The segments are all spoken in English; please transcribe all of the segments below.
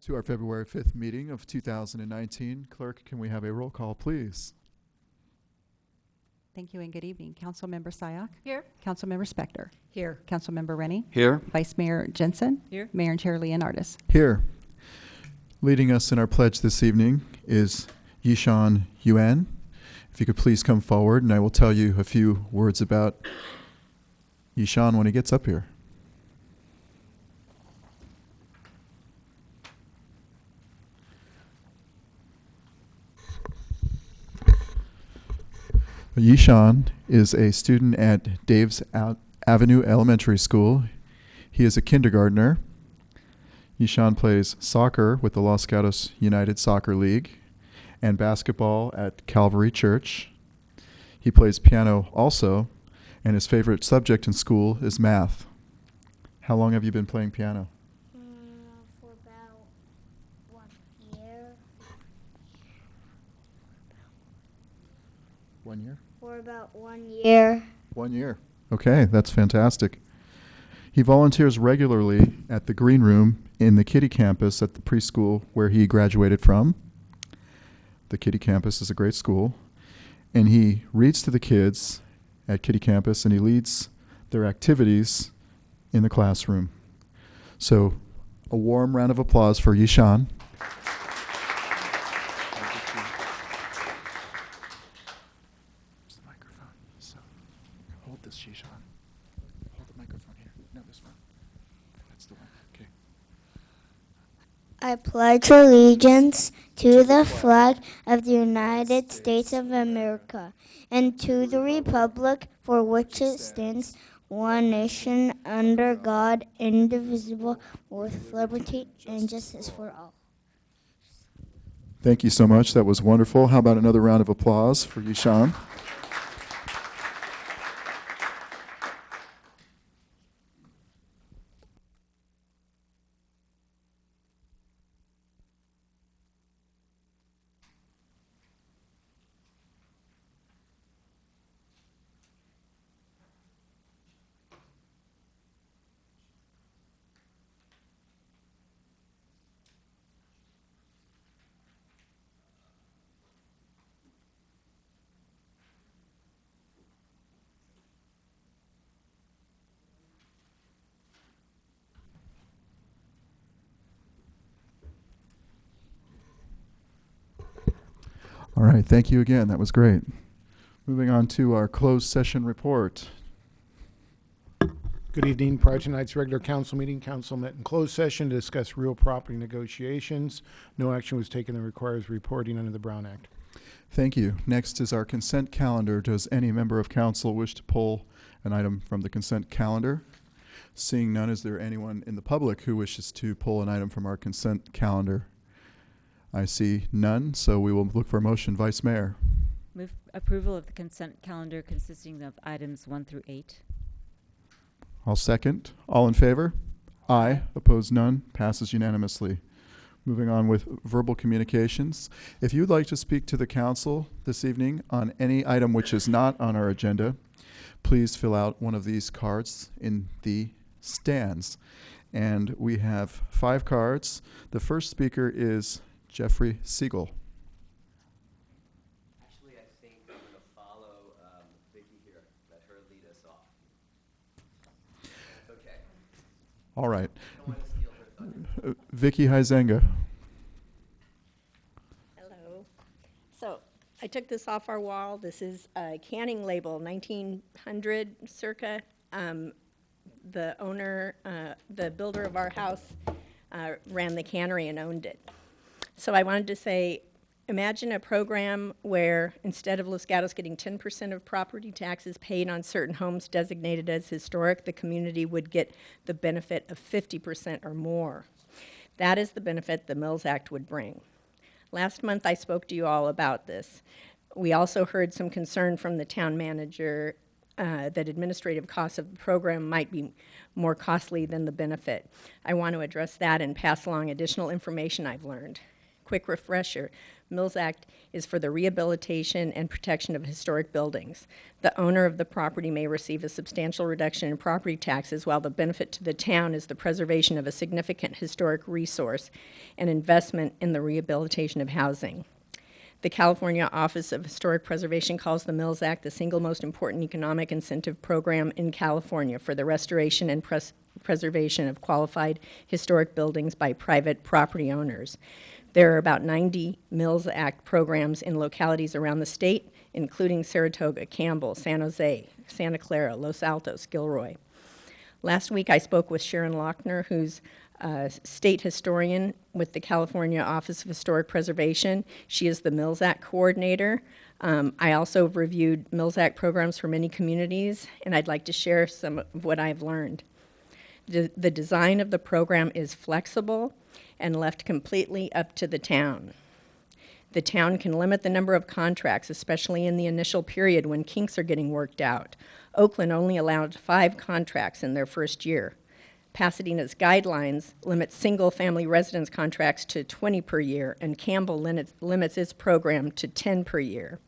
To our February 5th meeting of 2019. Clerk, can we have a roll call, please? Thank you and good evening. Councilmember Syak? Here. Councilmember Spector? Here. Councilmember Rennie? Here. Vice Mayor Jensen? Here. Mayor and Chair Leonardis? Here. Leading us in our pledge this evening is Yishan Yuan. If you could please come forward, and I will tell you a few words about Yishan when he gets up here. Yishan is a student at Dave's Avenue Elementary School. He is a kindergartner. Yishan plays soccer with the Los Gatos United Soccer League and basketball at Calvary Church. He plays piano also, and his favorite subject in school is math. How long have you been playing piano? For about 1 year. 1 year? For about 1 year. 1 year. Okay, that's fantastic. He volunteers regularly at the Green Room in the Kitty Campus at the preschool where he graduated from. The Kitty Campus is a great school. And he reads to the kids at Kitty Campus, and he leads their activities in the classroom. So, a warm round of applause for Yishan. Hold this, Yishan. Hold the microphone here. No, this one. That's the one. Okay. I pledge allegiance to the flag of the United States of America and to the republic for which it stands, one nation, under God, indivisible, with liberty and justice for all. Thank you so much. That was wonderful. How about another round of applause for Yishan? All right, thank you again. That was great. Moving on to our closed session report. Good evening. Prior to tonight's regular council meeting, council met in closed session to discuss real property negotiations. No action was taken that requires reporting under the Brown Act. Thank you. Next is our consent calendar. Does any member of council wish to pull an item from the consent calendar? Seeing none, is there anyone in the public who wishes to pull an item from our consent calendar? I see none, so we will look for a motion. Vice Mayor. Move approval of the consent calendar consisting of items 1 through 8. I'll second. All in favor? Aye. Opposed, none. Passes unanimously. Moving on with verbal communications. If you'd like to speak to the council this evening on any item which is not on our agenda, please fill out one of these cards in the stands. And we have 5 cards. The first speaker is Jeffrey Siegel. Actually, I think I'm going to follow Vicki here. Let her lead us off. That's okay. All right. I don't want to steal her thunder. Vicki Huizenga. Hello. So I took this off our wall. This is a canning label, 1900 circa. The owner, the builder of our house, ran the cannery and owned it. So I wanted to say, imagine a program where instead of Los Gatos getting 10% of property taxes paid on certain homes designated as historic, the community would get the benefit of 50% or more. That is the benefit the Mills Act would bring. Last month I spoke to you all about this. We also heard some concern from the town manager that administrative costs of the program might be more costly than the benefit. I want to address that and pass along additional information I've learned. Quick refresher, Mills Act is for the rehabilitation and protection of historic buildings. The owner of the property may receive a substantial reduction in property taxes, while the benefit to the town is the preservation of a significant historic resource and investment in the rehabilitation of housing. The California Office of Historic Preservation calls the Mills Act the single most important economic incentive program in California for the restoration and preservation of qualified historic buildings by private property owners. There are about 90 Mills Act programs in localities around the state, including Saratoga, Campbell, San Jose, Santa Clara, Los Altos, Gilroy. Last week I spoke with Sharon Lochner, who's state historian with the California Office of Historic Preservation. She is the Mills Act coordinator. I also reviewed Mills Act programs for many communities, and I'd like to share some of what I've learned. The design of the program is flexible and left completely up to the town. The town can limit the number of contracts, especially in the initial period when kinks are getting worked out. Oakland only allowed 5 contracts in their first year. Pasadena's guidelines limit single-family residence contracts to 20 per year, and Campbell limits its program to 10 per year.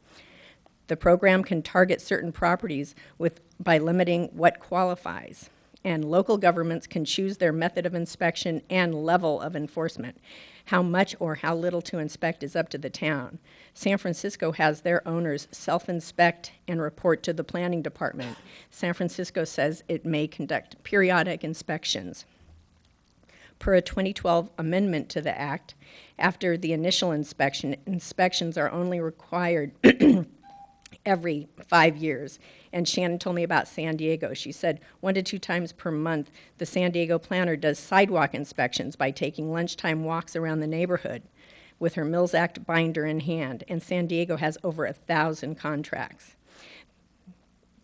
The program can target certain properties by limiting what qualifies, and local governments can choose their method of inspection and level of enforcement. How much or how little to inspect is up to the town. San Francisco has their owners self-inspect and report to the planning department. San Francisco says it may conduct periodic inspections. Per a 2012 amendment to the Act, after the initial inspection, inspections are only required every 5 years. And Shannon told me about San Diego. She said 1 to 2 times per month, the San Diego planner does sidewalk inspections by taking lunchtime walks around the neighborhood with her Mills Act binder in hand. And San Diego has over 1,000 contracts.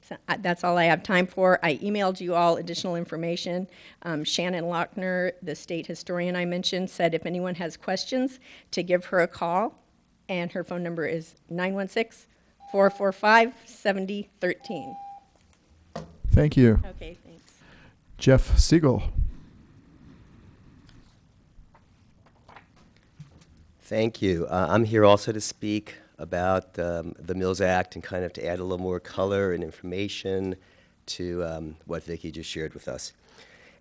So that's all I have time for. I emailed you all additional information. Shannon Lochner, the state historian I mentioned, said if anyone has questions to give her a call, and her phone number is 916-445-7013. Thank you. Okay, thanks. Jeff Siegel. Thank you. I'm here also to speak about the Mills Act and kind of to add a little more color and information to what Vicki just shared with us.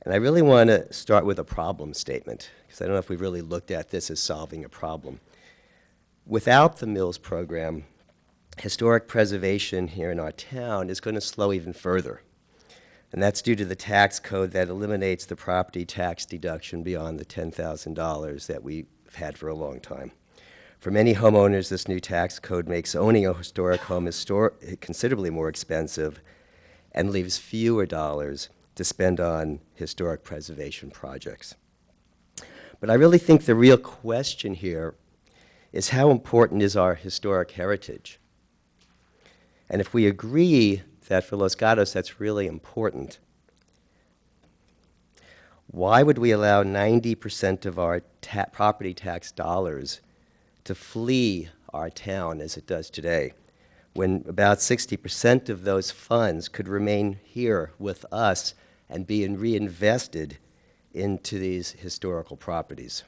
And I really want to start with a problem statement, because I don't know if we've really looked at this as solving a problem. Without the Mills program, historic preservation here in our town is going to slow even further. And that's due to the tax code that eliminates the property tax deduction beyond the $10,000 that we've had for a long time. For many homeowners, this new tax code makes owning a historic home considerably more expensive and leaves fewer dollars to spend on historic preservation projects. But I really think the real question here is how important is our historic heritage? And if we agree that for Los Gatos that's really important, why would we allow 90% of our property tax dollars to flee our town as it does today, when about 60% of those funds could remain here with us and be reinvested into these historical properties?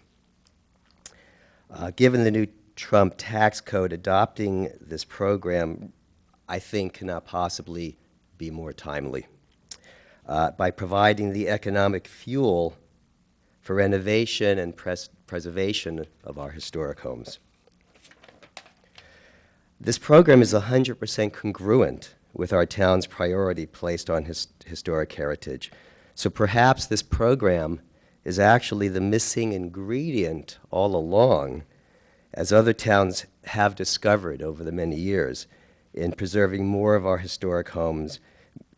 Given the new Trump tax code, adopting this program, I think, cannot possibly be more timely. By providing the economic fuel for renovation and preservation of our historic homes. This program is 100% congruent with our town's priority placed on historic heritage. So perhaps this program is actually the missing ingredient all along, as other towns have discovered over the many years, in preserving more of our historic homes,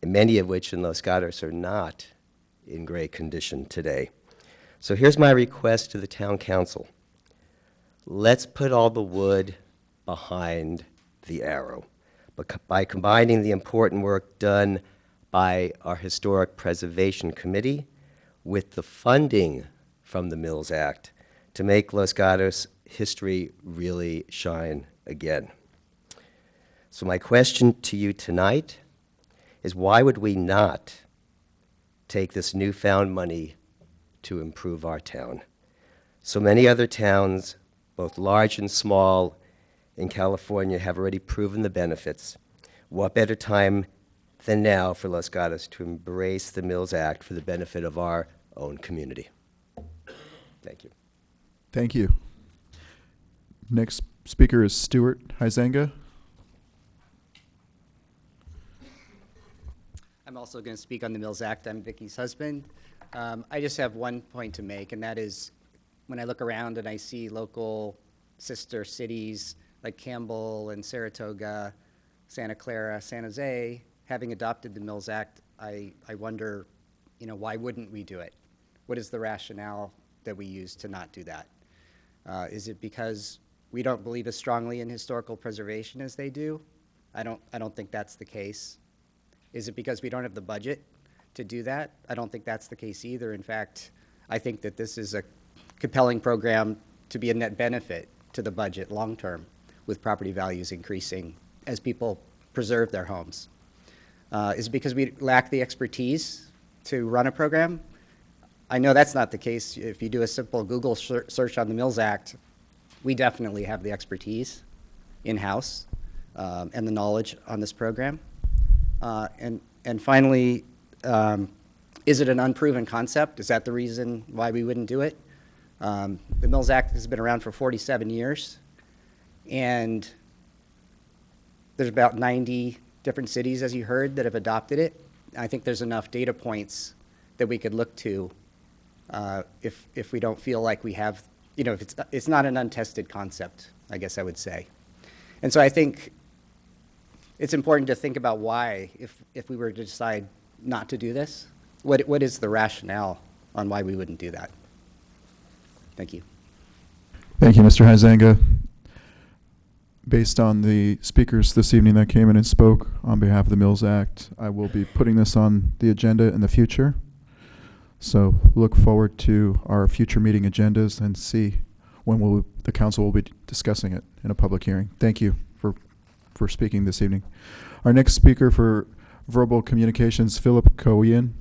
many of which in Los Gatos are not in great condition today. So here's my request to the town council. Let's put all the wood behind the arrow. But by combining the important work done by our Historic Preservation Committee with the funding from the Mills Act to make Los Gatos history really shine again. So my question to you tonight is, why would we not take this newfound money to improve our town? So many other towns, both large and small, in California have already proven the benefits. What better time than now for Los Gatos to embrace the Mills Act for the benefit of our own community? Thank you. Thank you. Next speaker is Stuart Huizenga. I'm also going to speak on the Mills Act. I'm Vicky's husband. I just have one point to make, and that is when I look around and I see local sister cities like Campbell and Saratoga, Santa Clara, San Jose, having adopted the Mills Act, I wonder, why wouldn't we do it? What is the rationale that we use to not do that? Is it because we don't believe as strongly in historical preservation as they do? I don't think that's the case. Is it because we don't have the budget to do that? I don't think that's the case either. In fact, I think that this is a compelling program to be a net benefit to the budget long term, with property values increasing as people preserve their homes. Is it because we lack the expertise to run a program? I know that's not the case. If you do a simple Google search on the Mills Act, we definitely have the expertise in-house and the knowledge on this program. And finally, is it an unproven concept? Is that the reason why we wouldn't do it? The Mills Act has been around for 47 years, and there's about 90 different cities, as you heard, that have adopted it. I think there's enough data points that we could look to if we don't feel like we have, if it's not an untested concept, I guess I would say. And so I think it's important to think about why, if we were to decide not to do this, what is the rationale on why we wouldn't do that? Thank you. Thank you, Mr. Huizenga. Based on the speakers this evening that came in and spoke on behalf of the Mills Act, I will be putting this on the agenda in the future. So look forward to our future meeting agendas and see when the council will be discussing it in a public hearing. Thank you for speaking this evening. Our next speaker for verbal communications, Philip Cohen.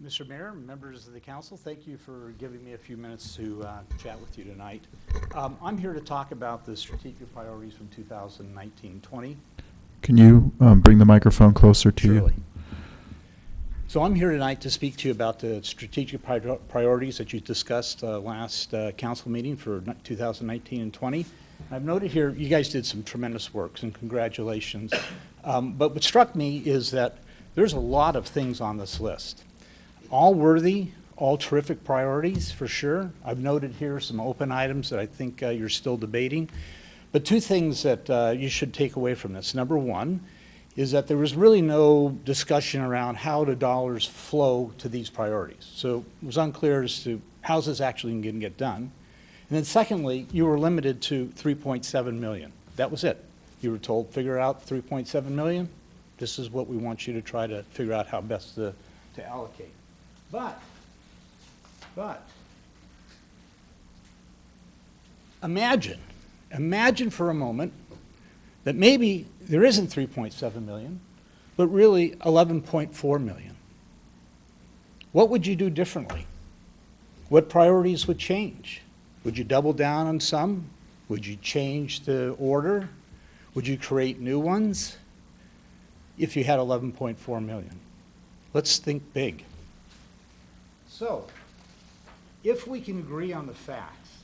Mr. Mayor, members of the council, thank you for giving me a few minutes to chat with you tonight. I'm here to talk about the strategic priorities from 2019-20. Can you bring the microphone closer to Surely. you? So I'm here tonight to speak to you about the strategic priorities that you discussed last council meeting for 2019 and 20. I've noted here you guys did some tremendous work, and congratulations. But what struck me is that there's a lot of things on this list. All worthy, all terrific priorities for sure. I've noted here some open items that I think you're still debating. But two things that you should take away from this. Number one is that there was really no discussion around how the dollars flow to these priorities. So it was unclear as to how's this actually going to get done. And then secondly, you were limited to 3.7 million. That was it. You were told, figure out 3.7 million. This is what we want you to try to figure out how best to allocate. But imagine for a moment that maybe there isn't 3.7 million, but really 11.4 million. What would you do differently? What priorities would change? Would you double down on some? Would you change the order? Would you create new ones if you had 11.4 million? Let's think big. So, if we can agree on the facts,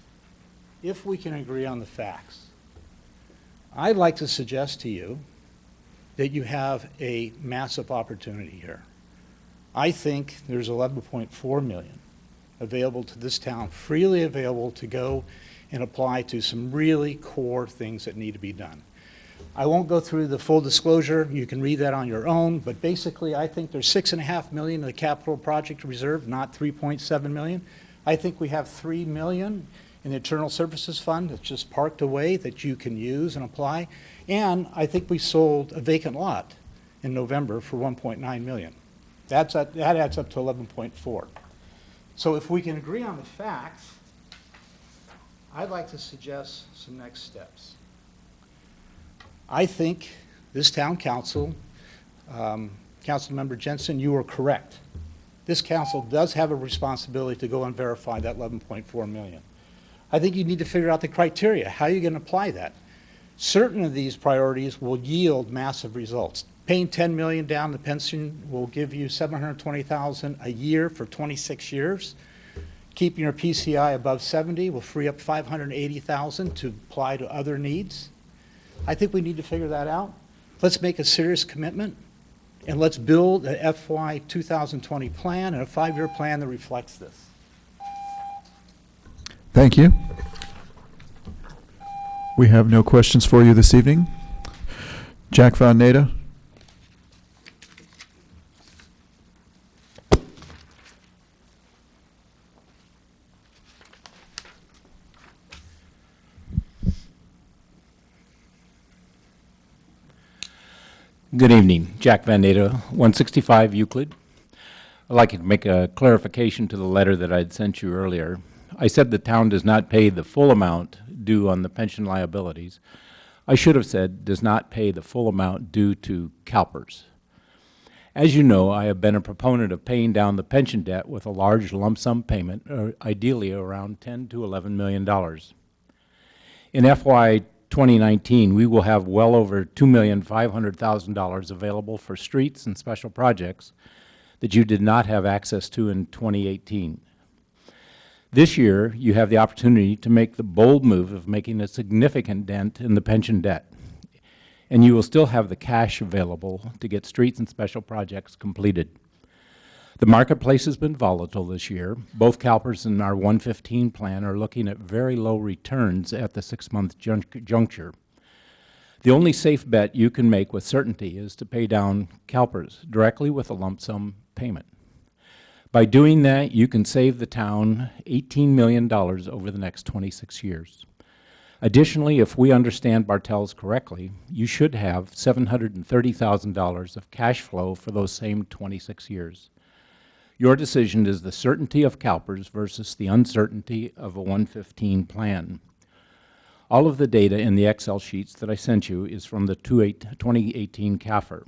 I'd like to suggest to you that you have a massive opportunity here. I think there's 11.4 million available to this town, freely available to go and apply to some really core things that need to be done. I won't go through the full disclosure. You can read that on your own, but basically I think there's $6.5 million in the capital project reserve, not 3.7 million. I think we have 3 million in the Internal Services Fund that's just parked away that you can use and apply. And I think we sold a vacant lot in November for 1.9 million. That adds up to 11.4. So if we can agree on the facts, I'd like to suggest some next steps. I think this town council, Councilmember Jensen, you are correct. This council does have a responsibility to go and verify that 11.4 million. I think you need to figure out the criteria. How are you going to apply that? Certain of these priorities will yield massive results. Paying $10 million down the pension will give you $720,000 a year for 26 years. Keeping your PCI above 70 will free up $580,000 to apply to other needs. I think we need to figure that out. Let's make a serious commitment, and let's build a FY 2020 plan and a 5-year plan that reflects this. Thank you. We have no questions for you this evening. Jack Von Nader. Good evening. Jack Van Nader, 165 Euclid. I'd like to make a clarification to the letter that I'd sent you earlier. I said the town does not pay the full amount due on the pension liabilities. I should have said does not pay the full amount due to CalPERS. As you know, I have been a proponent of paying down the pension debt with a large lump sum payment, ideally around $10 to $11 million. In FY 2019, we will have well over $2,500,000 available for streets and special projects that you did not have access to in 2018. This year, you have the opportunity to make the bold move of making a significant dent in the pension debt, and you will still have the cash available to get streets and special projects completed. The marketplace has been volatile this year. Both CalPERS and our 115 plan are looking at very low returns at the 6-month juncture. The only safe bet you can make with certainty is to pay down CalPERS directly with a lump sum payment. By doing that, you can save the town $18 million over the next 26 years. Additionally, if we understand Bartels correctly, you should have $730,000 of cash flow for those same 26 years. Your decision is the certainty of CalPERS versus the uncertainty of a 115 plan. All of the data in the Excel sheets that I sent you is from the 2018 CAFR.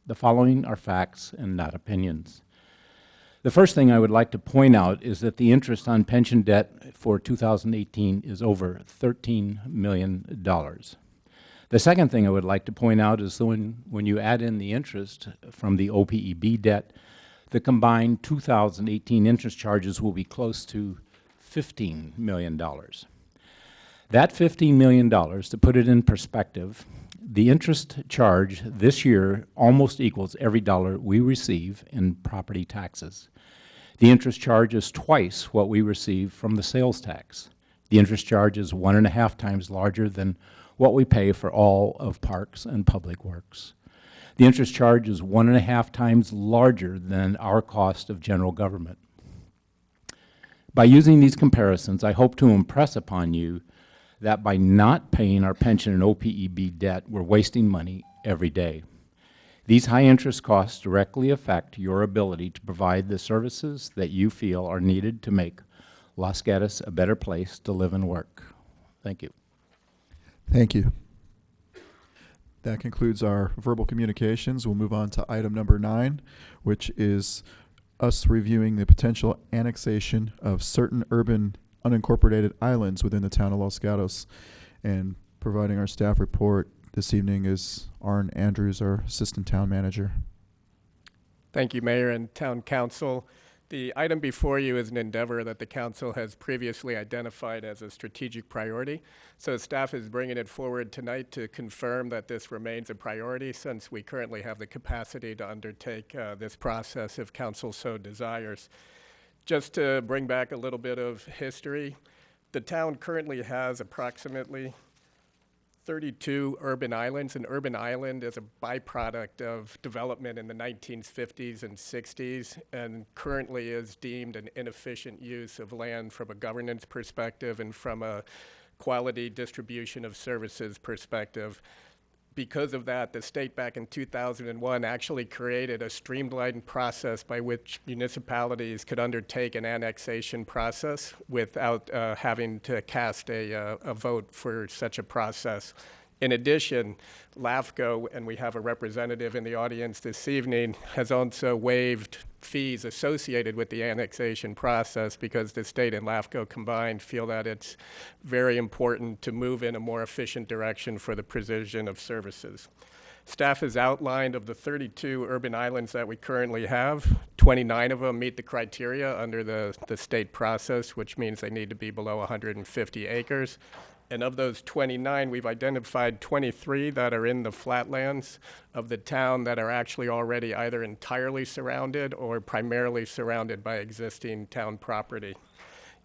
The following are facts and not opinions. The first thing I would like to point out is that the interest on pension debt for 2018 is over $13 million. The second thing I would like to point out is that when you add in the interest from the OPEB debt, the combined 2018 interest charges will be close to $15 million. That $15 million, to put it in perspective, the interest charge this year almost equals every dollar we receive in property taxes. The interest charge is twice what we receive from the sales tax. The interest charge is 1.5 times larger than what we pay for all of parks and public works. The interest charge is 1.5 times larger than our cost of general government. By using these comparisons, I hope to impress upon you that by not paying our pension and OPEB debt, we're wasting money every day. These high interest costs directly affect your ability to provide the services that you feel are needed to make Los Gatos a better place to live and work. Thank you. Thank you. That concludes our verbal communications. We'll move on to item number 9, which is us reviewing the potential annexation of certain urban unincorporated islands within the town of Los Gatos. And providing our staff report this evening is Arn Andrews, our assistant town manager. Thank you, Mayor and Town Council. The item before you is an endeavor that the council has previously identified as a strategic priority. So staff is bringing it forward tonight to confirm that this remains a priority, since we currently have the capacity to undertake this process if council so desires. Just to bring back a little bit of history, the town currently has approximately 32 urban islands. An urban island is a byproduct of development in the 1950s and 60s, and currently is deemed an inefficient use of land from a governance perspective and from a quality distribution of services perspective. Because of that, the state back in 2001 actually created a streamlined process by which municipalities could undertake an annexation process without having to cast a vote for such a process. In addition, LAFCO, and we have a representative in the audience this evening, has also waived fees associated with the annexation process because the state and LAFCO combined feel that it's very important to move in a more efficient direction for the provision of services. Staff has outlined of the 32 urban islands that we currently have, 29 of them meet the criteria under the state process, which means they need to be below 150 acres. And of those 29, we've identified 23 that are in the flatlands of the town that are actually already either entirely surrounded or primarily surrounded by existing town property.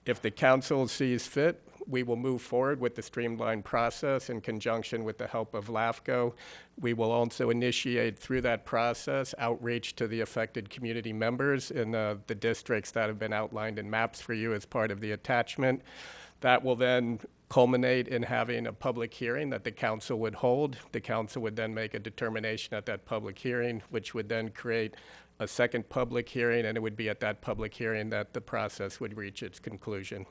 If the council sees fit, we will move forward with the streamlined process in conjunction with the help of LAFCO. We will also initiate through that process outreach to the affected community members in the districts that have been outlined in maps for you as part of the attachment. That will then culminate in having a public hearing that the council would hold. The council would then make a determination at that public hearing, which would then create a second public hearing, and it would be at that public hearing that the process would reach its conclusion.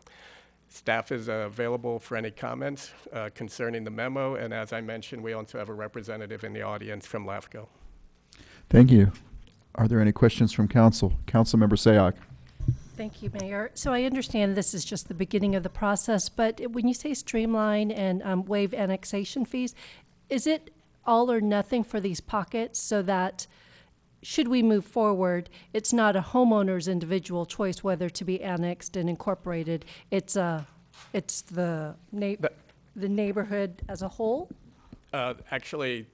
Staff is available for any comments concerning the memo, and as I mentioned, we also have a representative in the audience from LAFCO. Thank you. Are there any questions from council? Councilmember Sayoc. Thank you, Mayor. So I understand this is just the beginning of the process, but when you say streamline and waive annexation fees, is it all or nothing for these pockets so that should we move forward, it's not a homeowner's individual choice whether to be annexed and incorporated, it's the neighborhood as a whole? Actually,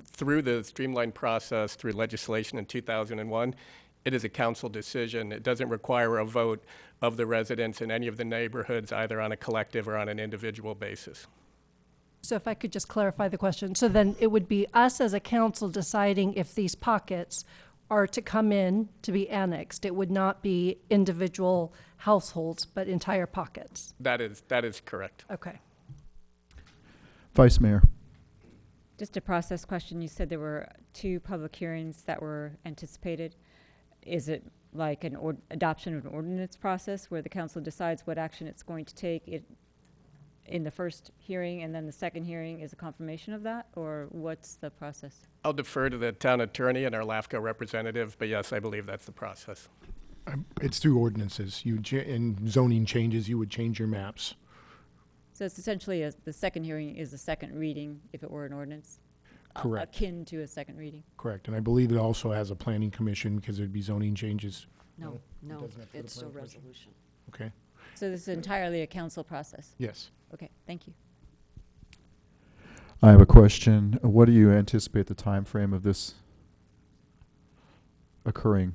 through the streamlined process, through legislation in 2001, it is a council decision. It doesn't require a vote of the residents in any of the neighborhoods, either on a collective or on an individual basis. So if I could just clarify the question. So then it would be us as a council deciding if these pockets are to come in to be annexed. It would not be individual households, but entire pockets. That is correct. Okay. Vice Mayor. Just a process question. You said there were 2 public hearings that were anticipated. Is it like an adoption of an ordinance process where the council decides what action it's going to take in the first hearing, and then the second hearing is a confirmation of that, or what's the process? I'll defer to the town attorney and our LAFCO representative, but yes, I believe that's the process. It's through ordinances. In zoning changes, you would change your maps. So it's essentially the second hearing is a second reading if it were an ordinance? Correct. Akin to a second reading? Correct. And I believe it also has a planning commission because there'd be zoning changes. No, doesn't have to go to it's a planning commission. resolution. Okay. So this is entirely a council process? Yes. Okay, thank you. I have a question. What do you anticipate the time frame of this occurring?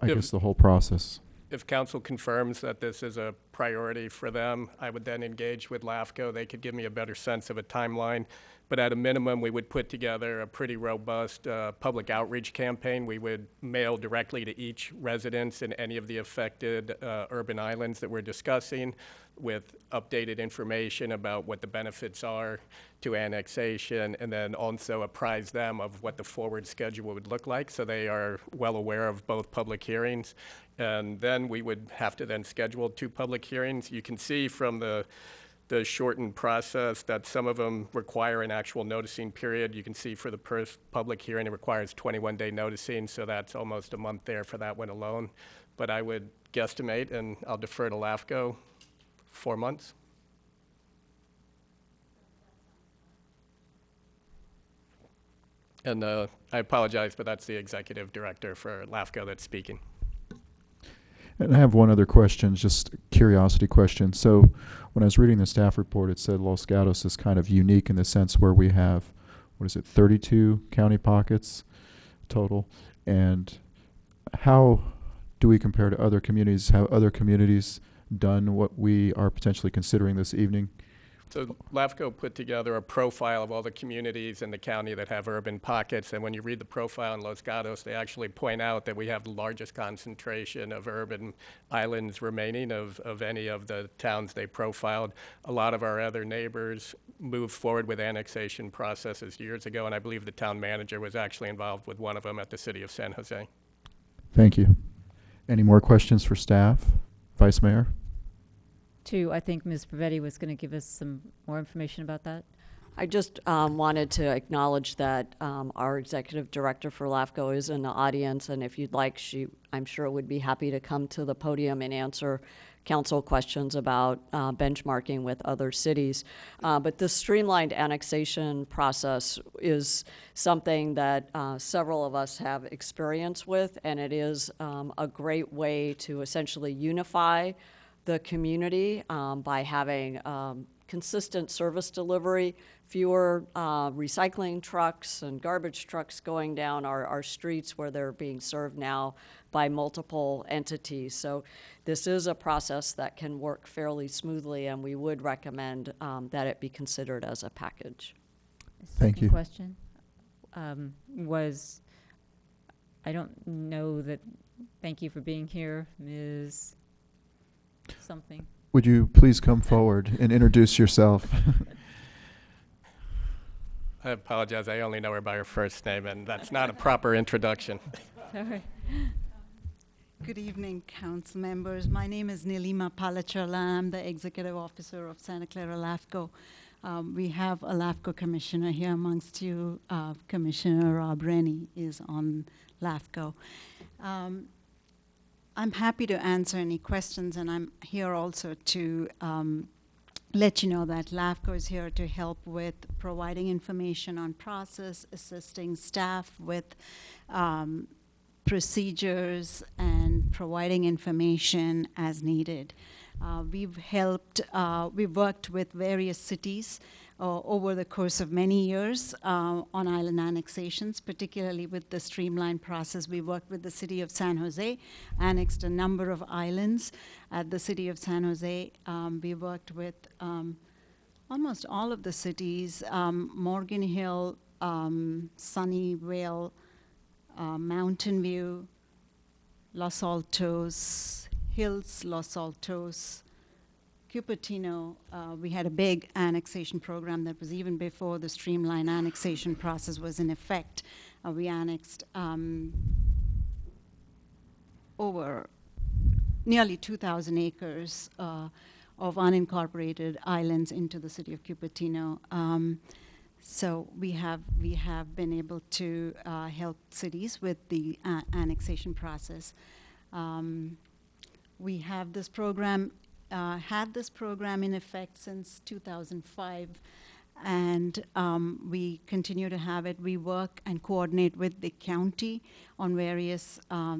I guess the whole process. If council confirms that this is a priority for them, I would then engage with LAFCO. They could give me a better sense of a timeline. But at a minimum, we would put together a pretty robust public outreach campaign. We would mail directly to each residence in any of the affected urban islands that we're discussing with updated information about what the benefits are to annexation, and then also apprise them of what the forward schedule would look like so they are well aware of both public hearings. And then we would have to then schedule 2 public hearings. You can see from the shortened process that some of them require an actual noticing period. You can see for the first public hearing, it requires 21-day noticing, so that's almost a month there for that one alone. But I would guesstimate, and I'll defer to LAFCO, 4 months. And I apologize, but that's the executive director for LAFCO that's speaking. And I have one other question, just a curiosity question. So when I was reading the staff report, it said Los Gatos is kind of unique in the sense where we have, 32 county pockets total? And how do we compare to other communities? Have other communities done what we are potentially considering this evening? So LAFCO put together a profile of all the communities in the county that have urban pockets, and when you read the profile in Los Gatos, they actually point out that we have the largest concentration of urban islands remaining of any of the towns they profiled. A lot of our other neighbors moved forward with annexation processes years ago, and I believe the town manager was actually involved with one of them at the city of San Jose. Thank you. Any more questions for staff? Vice Mayor? I think Ms. Pavetti was going to give us some more information about that. I just wanted to acknowledge that our executive director for LAFCO is in the audience, and if you'd like, I'm sure would be happy to come to the podium and answer council questions about benchmarking with other cities. But this streamlined annexation process is something that several of us have experience with, and it is a great way to essentially unify the community by having consistent service delivery, fewer recycling trucks and garbage trucks going down our streets where they're being served now by multiple entities. So this is a process that can work fairly smoothly, and we would recommend that it be considered as a package. Thank you. Second question was, I don't know that, thank you for being here, Ms. something. Would you please come forward and introduce yourself? I apologize, I only know her by her first name, and that's not a proper introduction. Sorry. Good evening, council members. My name is Nilima Palachala. I'm the executive officer of Santa Clara LAFCO. We have a LAFCO commissioner here amongst you. Commissioner Rob Rennie is on LAFCO. I'm happy to answer any questions, and I'm here also to let you know that LAFCO is here to help with providing information on process, assisting staff with procedures, and providing information as needed. We've worked with various cities over the course of many years on island annexations, particularly with the streamlined process. We worked with the city of San Jose, annexed a number of islands at the city of San Jose. We worked with almost all of the cities, Morgan Hill, Sunnyvale, Mountain View, Los Altos, Hills, Los Altos, Cupertino. We had a big annexation program that was even before the streamlined annexation process was in effect. We annexed over nearly 2,000 acres of unincorporated islands into the city of Cupertino. So we have been able to help cities with the annexation process. We have this program, had this program in effect since 2005, and we continue to have it. We work and coordinate with the county on various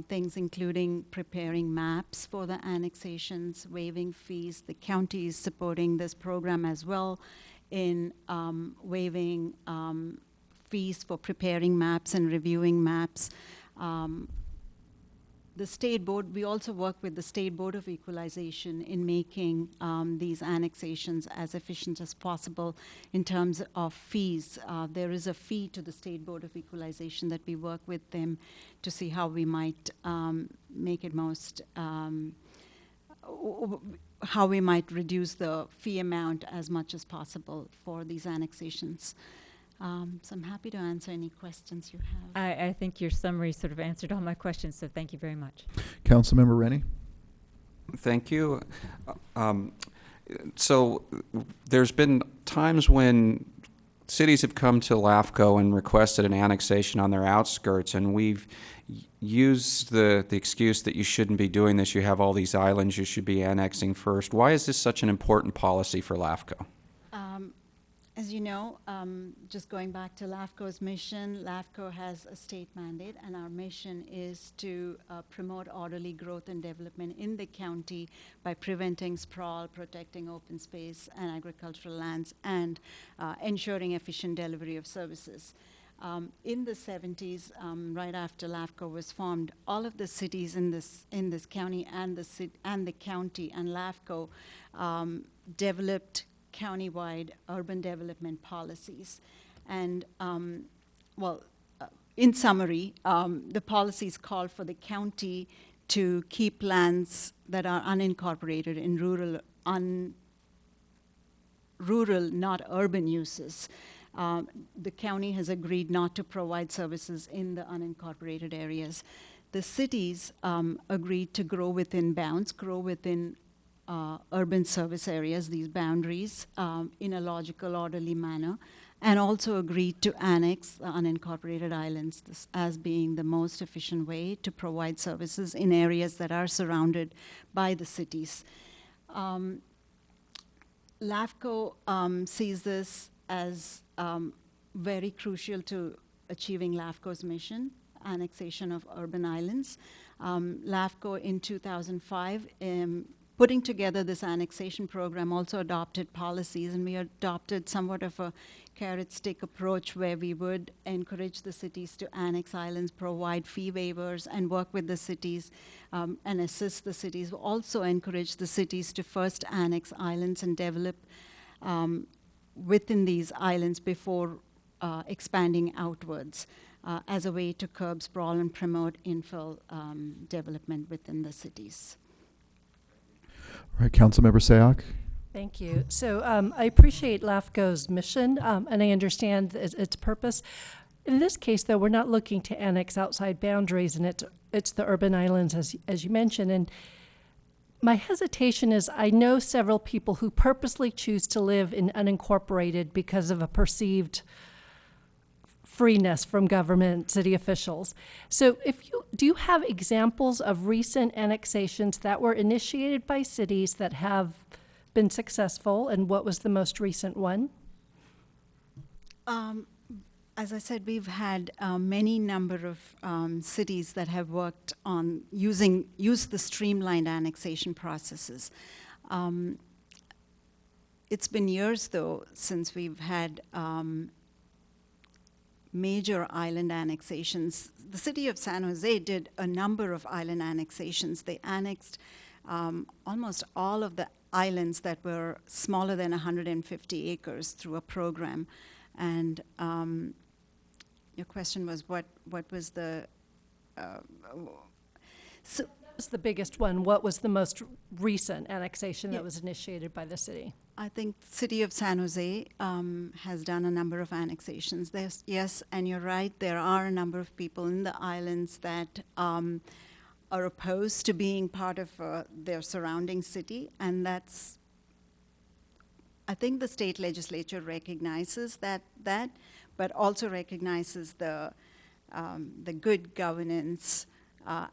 things, including preparing maps for the annexations, waiving fees. The county is supporting this program as well in waiving fees for preparing maps and reviewing maps. The state board, we also work with the State Board of Equalization in making these annexations as efficient as possible in terms of fees. There is a fee to the State Board of Equalization that we work with them to see how we might make it most, how we might reduce the fee amount as much as possible for these annexations. So I'm happy to answer any questions you have. I think your summary sort of answered all my questions, so thank you very much. Councilmember Rennie? Thank you. So there's been times when cities have come to LAFCO and requested an annexation on their outskirts, and we've used the excuse that you shouldn't be doing this. You have all these islands you should be annexing first. Why is this such an important policy for LAFCO? As you know, just going back to LAFCO's mission, LAFCO has a state mandate, and our mission is to promote orderly growth and development in the county by preventing sprawl, protecting open space and agricultural lands, and ensuring efficient delivery of services. In the 70s, right after LAFCO was formed, all of the cities in this county and the county and LAFCO developed countywide urban development policies. And, in summary, the policies call for the county to keep lands that are unincorporated in rural, not urban uses. The county has agreed not to provide services in the unincorporated areas. The cities agreed to grow within bounds, grow within urban service areas, these boundaries, in a logical, orderly manner, and also agreed to annex the unincorporated islands as being the most efficient way to provide services in areas that are surrounded by the cities. LAFCO sees this as very crucial to achieving LAFCO's mission, annexation of urban islands. LAFCO in 2005, putting together this annexation program, also adopted policies, and we adopted somewhat of a carrot-stick approach where we would encourage the cities to annex islands, provide fee waivers, and work with the cities and assist the cities. We also encourage the cities to first annex islands and develop within these islands before expanding outwards as a way to curb sprawl and promote infill development within the cities. All right, Councilmember Sayoc. Thank you. So I appreciate LAFCO's mission, and I understand its purpose. In this case, though, we're not looking to annex outside boundaries, and it's the urban islands, as you mentioned. And my hesitation is I know several people who purposely choose to live in unincorporated because of a perceived freeness from government, city officials. So do you have examples of recent annexations that were initiated by cities that have been successful, and what was the most recent one? As I said, we've had many number of cities that have worked on used the streamlined annexation processes. It's been years, though, since we've had major island annexations. The city of San Jose did a number of island annexations. They annexed almost all of the islands that were smaller than 150 acres through a program. And your question was what was the... So that was the biggest one. What was the most recent annexation that was initiated by the city? I think City of San Jose has done a number of annexations. Yes, and you're right, there are a number of people in the islands that are opposed to being part of their surrounding city, and that's, I think the state legislature recognizes that, but also recognizes the good governance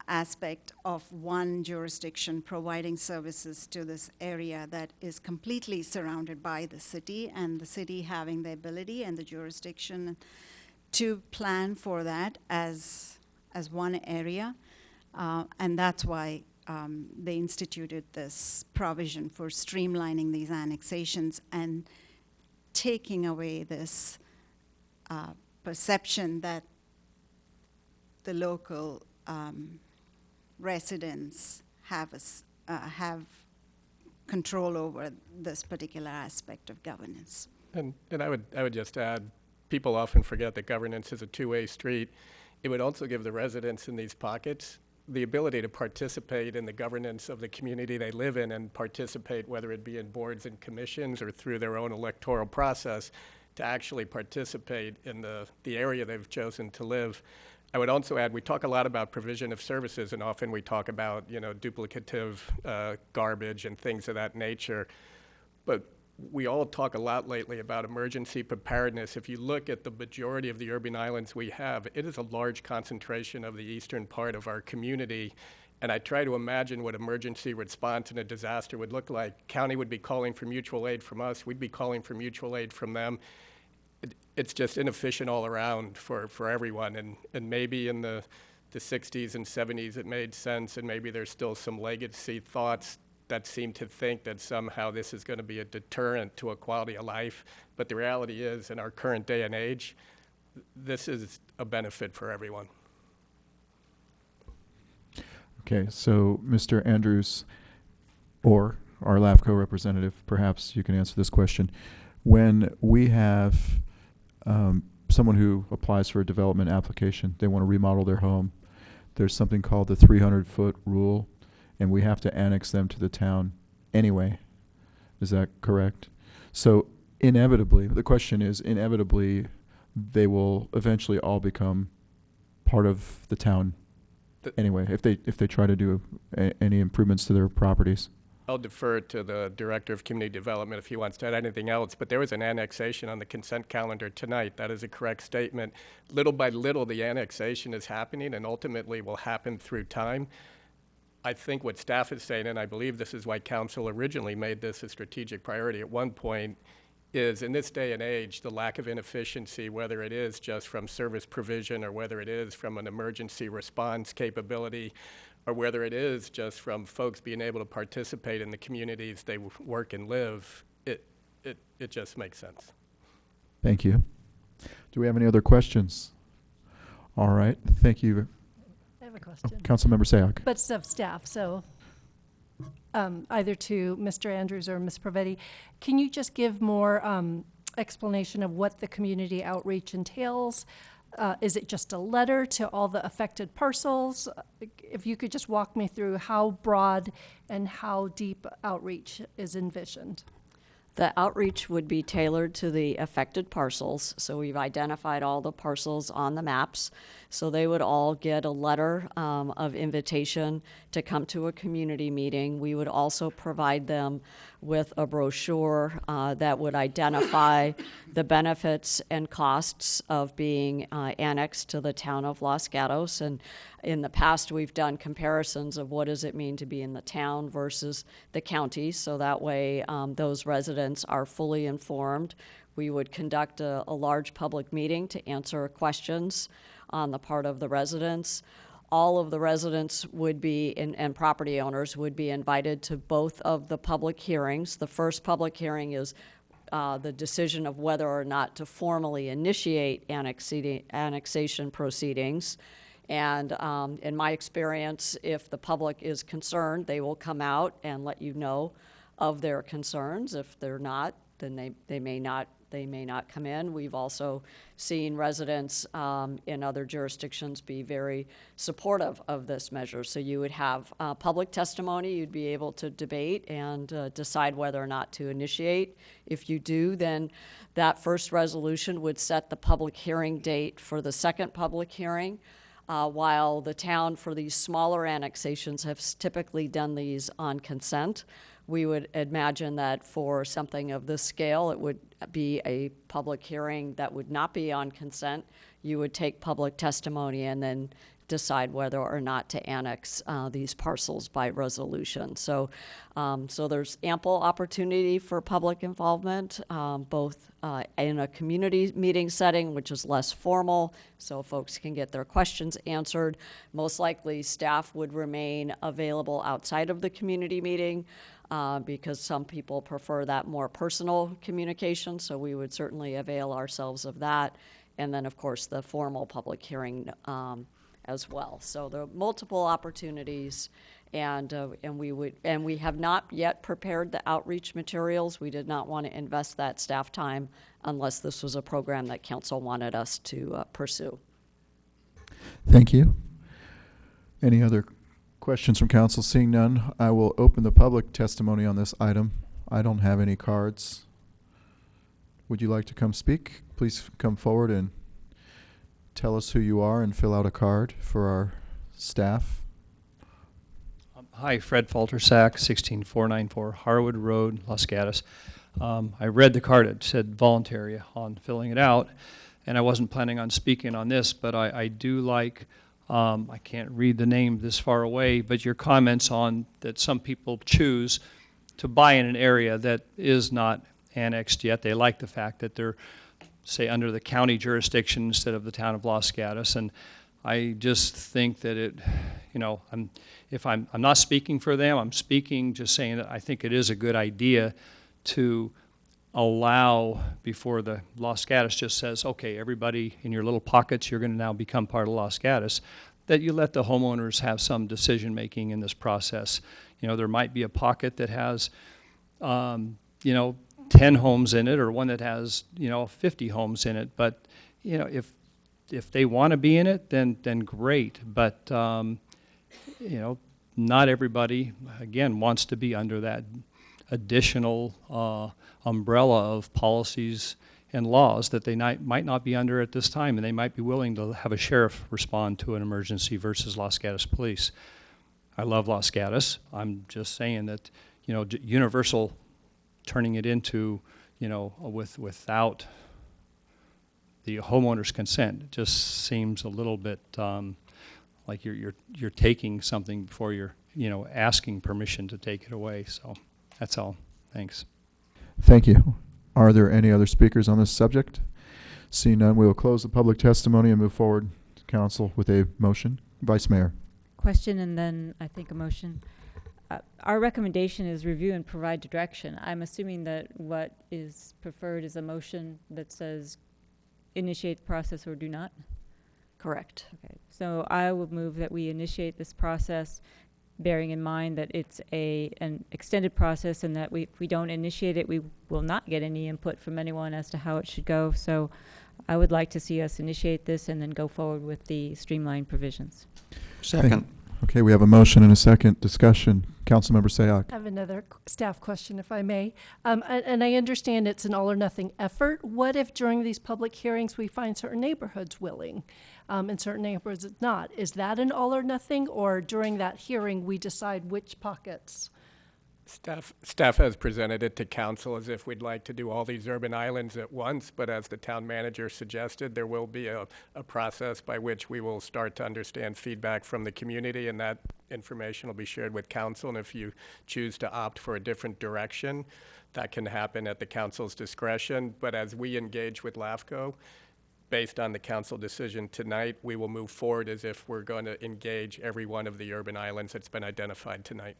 aspect of one jurisdiction providing services to this area that is completely surrounded by the city, and the city having the ability and the jurisdiction to plan for that as one area. And that's why they instituted this provision for streamlining these annexations and taking away this perception that the local residents have control over this particular aspect of governance. And I would just add, people often forget that governance is a two-way street. It would also give the residents in these pockets the ability to participate in the governance of the community they live in, and participate, whether it be in boards and commissions or through their own electoral process, to actually participate in the area they've chosen to live. I would also add, we talk a lot about provision of services, and often we talk about, duplicative garbage and things of that nature. But we all talk a lot lately about emergency preparedness. If you look at the majority of the urban islands we have, it is a large concentration of the eastern part of our community. And I try to imagine what emergency response in a disaster would look like. County would be calling for mutual aid from us. We'd be calling for mutual aid from them. It's just inefficient all around for everyone. And maybe in the 60s and 70s it made sense, and maybe there's still some legacy thoughts that seem to think that somehow this is going to be a deterrent to a quality of life. But the reality is, in our current day and age, this is a benefit for everyone. Okay, so Mr. Andrews, or our LAFCO representative, perhaps you can answer this question. When we have someone who applies for a development application, they want to remodel their home, there's something called the 300-foot rule, and we have to annex them to the town anyway. Is that correct? So inevitably, the question is, inevitably, they will eventually all become part of the town anyway, if they try to do any improvements to their properties. I'll defer to the Director of Community Development if he wants to add anything else, but there was an annexation on the consent calendar tonight. That is a correct statement. Little by little, the annexation is happening and ultimately will happen through time. I think what staff is saying, and I believe this is why council originally made this a strategic priority at one point, is in this day and age, the lack of inefficiency, whether it is just from service provision or whether it is from an emergency response capability, or whether it is just from folks being able to participate in the communities they work and live, it just makes sense. Thank you. Do we have any other questions? All right, thank you. I have a question. Councilmember Sayoc. But it's of staff, so either to Mr. Andrews or Ms. Provetti, can you just give more explanation of what the community outreach entails? Is it just a letter to all the affected parcels? If you could just walk me through how broad and how deep outreach is envisioned. The outreach would be tailored to the affected parcels. So we've identified all the parcels on the maps. So they would all get a letter of invitation to come to a community meeting. We would also provide them with a brochure that would identify the benefits and costs of being annexed to the town of Los Gatos. And in the past, we've done comparisons of what does it mean to be in the town versus the county. So that way, those residents are fully informed. We would conduct a large public meeting to answer questions on the part of the residents. All of the residents would be, and property owners would be invited to both of the public hearings. The first public hearing is the decision of whether or not to formally initiate annexation proceedings. And in my experience, if the public is concerned, they will come out and let you know of their concerns. If they're not, then they may not come in. We've also seen residents in other jurisdictions be very supportive of this measure. So you would have public testimony, you'd be able to debate and decide whether or not to initiate. If you do, then that first resolution would set the public hearing date for the second public hearing. While the town for these smaller annexations have typically done these on consent, we would imagine that for something of this scale, it would be a public hearing that would not be on consent. You would take public testimony and then decide whether or not to annex these parcels by resolution. So there's ample opportunity for public involvement, both in a community meeting setting, which is less formal, so folks can get their questions answered. Most likely, staff would remain available outside of the community meeting because some people prefer that more personal communication, so we would certainly avail ourselves of that. And then, of course, the formal public hearing as well. So there are multiple opportunities, and we have not yet prepared the outreach materials. We did not want to invest that staff time unless this was a program that council wanted us to pursue. Thank you. Any other questions from council? Seeing none, I will open the public testimony on this item. I don't have any cards. Would you like to come speak? Please come forward and tell us who you are and fill out a card for our staff. Hi, Fred Faltersack, 16494 Harwood Road, Los Gatos. I read the card. It said voluntary on filling it out, and I wasn't planning on speaking on this, but I do like I can't read the name this far away, but your comments on that some people choose to buy in an area that is not annexed yet. They like the fact that they're, say, under the county jurisdiction instead of the town of Los Gatos. And I just think that it, you know, I'm not speaking for them. I'm speaking just saying that I think it is a good idea to allow, before the Los Gatos just says, okay, everybody in your little pockets, you're going to now become part of Los Gatos, that you let the homeowners have some decision making in this process. You know, there might be a pocket that has, you know, 10 homes in it, or one that has, you know, 50 homes in it. But, you know, if they want to be in it, then great. But, you know, not everybody, again, wants to be under that additional umbrella of policies and laws that they might not be under at this time, and they might be willing to have a sheriff respond to an emergency versus Los Gatos Police. I love Los Gatos. I'm just saying that, you know, universal turning it into, you know, without the homeowner's consent just seems a little bit like you're taking something before you're, you know, asking permission to take it away. So that's all. Thanks. Thank you. Are there any other speakers on this subject? Seeing none, we will close the public testimony and move forward to council with a motion. Vice Mayor. Question and then I think a motion. Our recommendation is review and provide direction. I'm assuming that what is preferred is a motion that says initiate the process or do not? Correct. Okay, so I would move that we initiate this process, bearing in mind that it's an extended process and that if we don't initiate it, we will not get any input from anyone as to how it should go. So I would like to see us initiate this and then go forward with the streamlined provisions. Second. Okay, we have a motion and a second. Discussion. Councilmember Sayak. I have another staff question, if I may. And I understand it's an all or nothing effort. What if during these public hearings we find certain neighborhoods willing and certain neighborhoods not? Is that an all or nothing, or during that hearing we decide which pockets? Staff has presented it to council as if we'd like to do all these urban islands at once, but as the town manager suggested, there will be a process by which we will start to understand feedback from the community, and that information will be shared with council. And if you choose to opt for a different direction, that can happen at the council's discretion. But as we engage with LAFCO, based on the council decision tonight, we will move forward as if we're going to engage every one of the urban islands that's been identified tonight.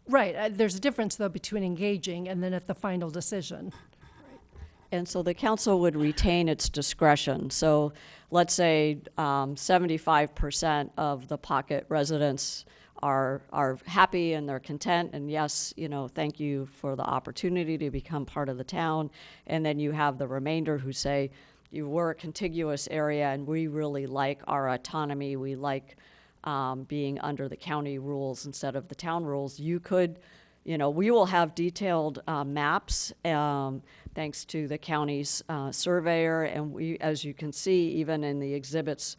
Right. There's a difference, though, between engaging and then at the final decision. And so the council would retain its discretion. So let's say 75% of the pocket residents are happy and they're content, and yes, you know, thank you for the opportunity to become part of the town. And then you have the remainder who say, you were a contiguous area and we really like our autonomy. We like being under the county rules instead of the town rules. You could, you know, we will have detailed maps thanks to the county's surveyor, and we, as you can see, even in the exhibits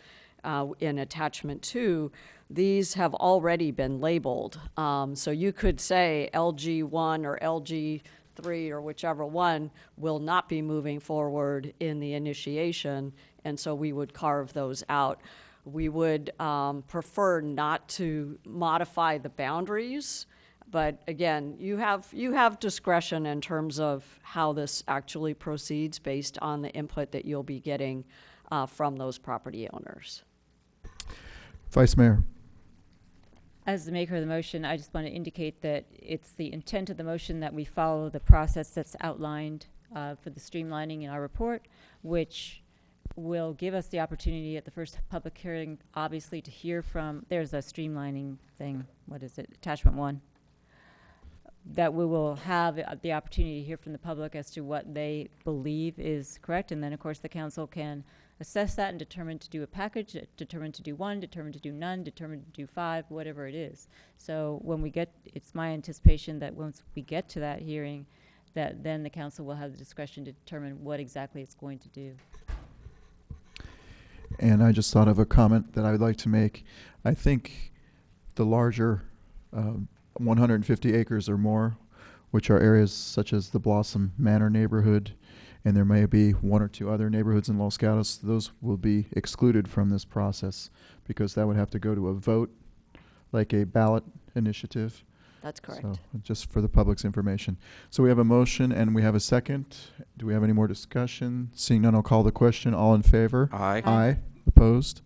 in attachment 2, these have already been labeled. So you could say LG1 or LG3 or whichever one will not be moving forward in the initiation, and so we would carve those out. We would prefer not to modify the boundaries, but again, you have discretion in terms of how this actually proceeds based on the input that you'll be getting from those property owners. Vice Mayor. As the maker of the motion, I just want to indicate that it's the intent of the motion that we follow the process that's outlined for the streamlining in our report, which will give us the opportunity at the first public hearing, obviously, to hear from, there's a streamlining thing, what is it, attachment 1, that we will have the opportunity to hear from the public as to what they believe is correct, and then of course the council can assess that and determine to do a package, determine to do 1, determine to do none, determine to do 5, whatever it is. So when we get, it's my anticipation that once we get to that hearing, that then the council will have the discretion to determine what exactly it's going to do. And I just thought of a comment that I would like to make. I think the larger 150 acres or more, which are areas such as the Blossom Manor neighborhood and there may be one or two other neighborhoods in Los Gatos, those will be excluded from this process because that would have to go to a vote, like a ballot initiative. That's correct. So just for the public's information. So we have a motion and we have a second. Do we have any more discussion? Seeing none, I'll call the question. All in favor? Aye. Aye. Opposed?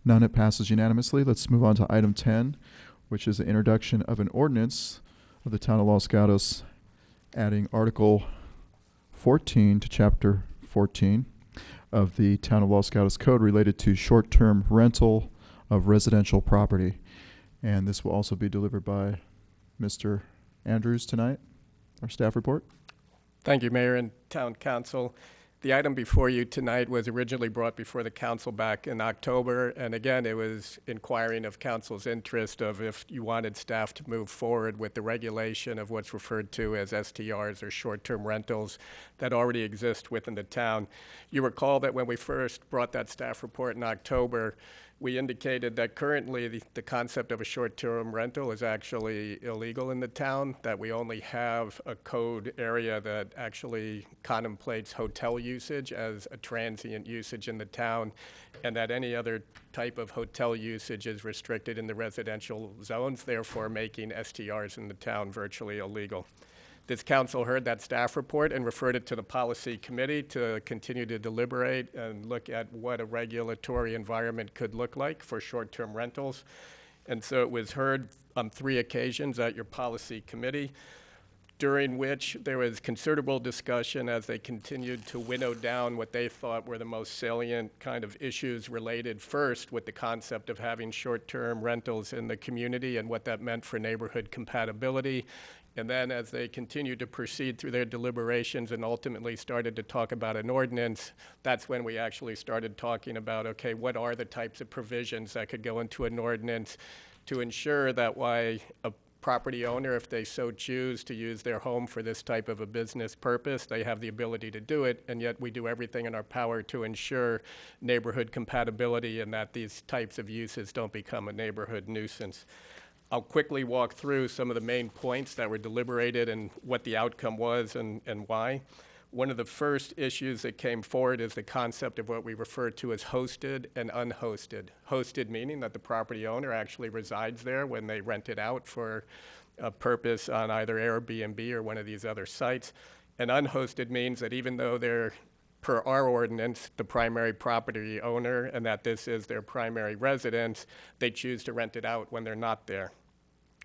None. It passes unanimously. Let's move on to item 10, which is the introduction of an ordinance of the Town of Los Gatos adding Article 14 to Chapter 14 of the Town of Los Gatos Code related to short-term rental of residential property. And this will also be delivered by Mr. Andrews tonight, our staff report. Thank you, Mayor and Town Council. The item before you tonight was originally brought before the council back in October, and again, it was inquiring of council's interest of if you wanted staff to move forward with the regulation of what's referred to as STRs, or short-term rentals, that already exist within the town. You recall that when we first brought that staff report in October, we indicated that currently the concept of a short-term rental is actually illegal in the town, that we only have a code area that actually contemplates hotel usage as a transient usage in the town, and that any other type of hotel usage is restricted in the residential zones, therefore making STRs in the town virtually illegal. This council heard that staff report and referred it to the policy committee to continue to deliberate and look at what a regulatory environment could look like for short-term rentals. And so it was heard on 3 occasions at your policy committee, during which there was considerable discussion as they continued to winnow down what they thought were the most salient kind of issues related first with the concept of having short-term rentals in the community and what that meant for neighborhood compatibility. And then as they continued to proceed through their deliberations and ultimately started to talk about an ordinance, that's when we actually started talking about, okay, what are the types of provisions that could go into an ordinance to ensure that why a property owner, if they so choose to use their home for this type of a business purpose, they have the ability to do it, and yet we do everything in our power to ensure neighborhood compatibility and that these types of uses don't become a neighborhood nuisance. I'll quickly walk through some of the main points that were deliberated and what the outcome was and why. One of the first issues that came forward is the concept of what we refer to as hosted and unhosted. Hosted meaning that the property owner actually resides there when they rent it out for a purpose on either Airbnb or one of these other sites. And unhosted means that even though they're, per our ordinance, the primary property owner and that this is their primary residence, they choose to rent it out when they're not there.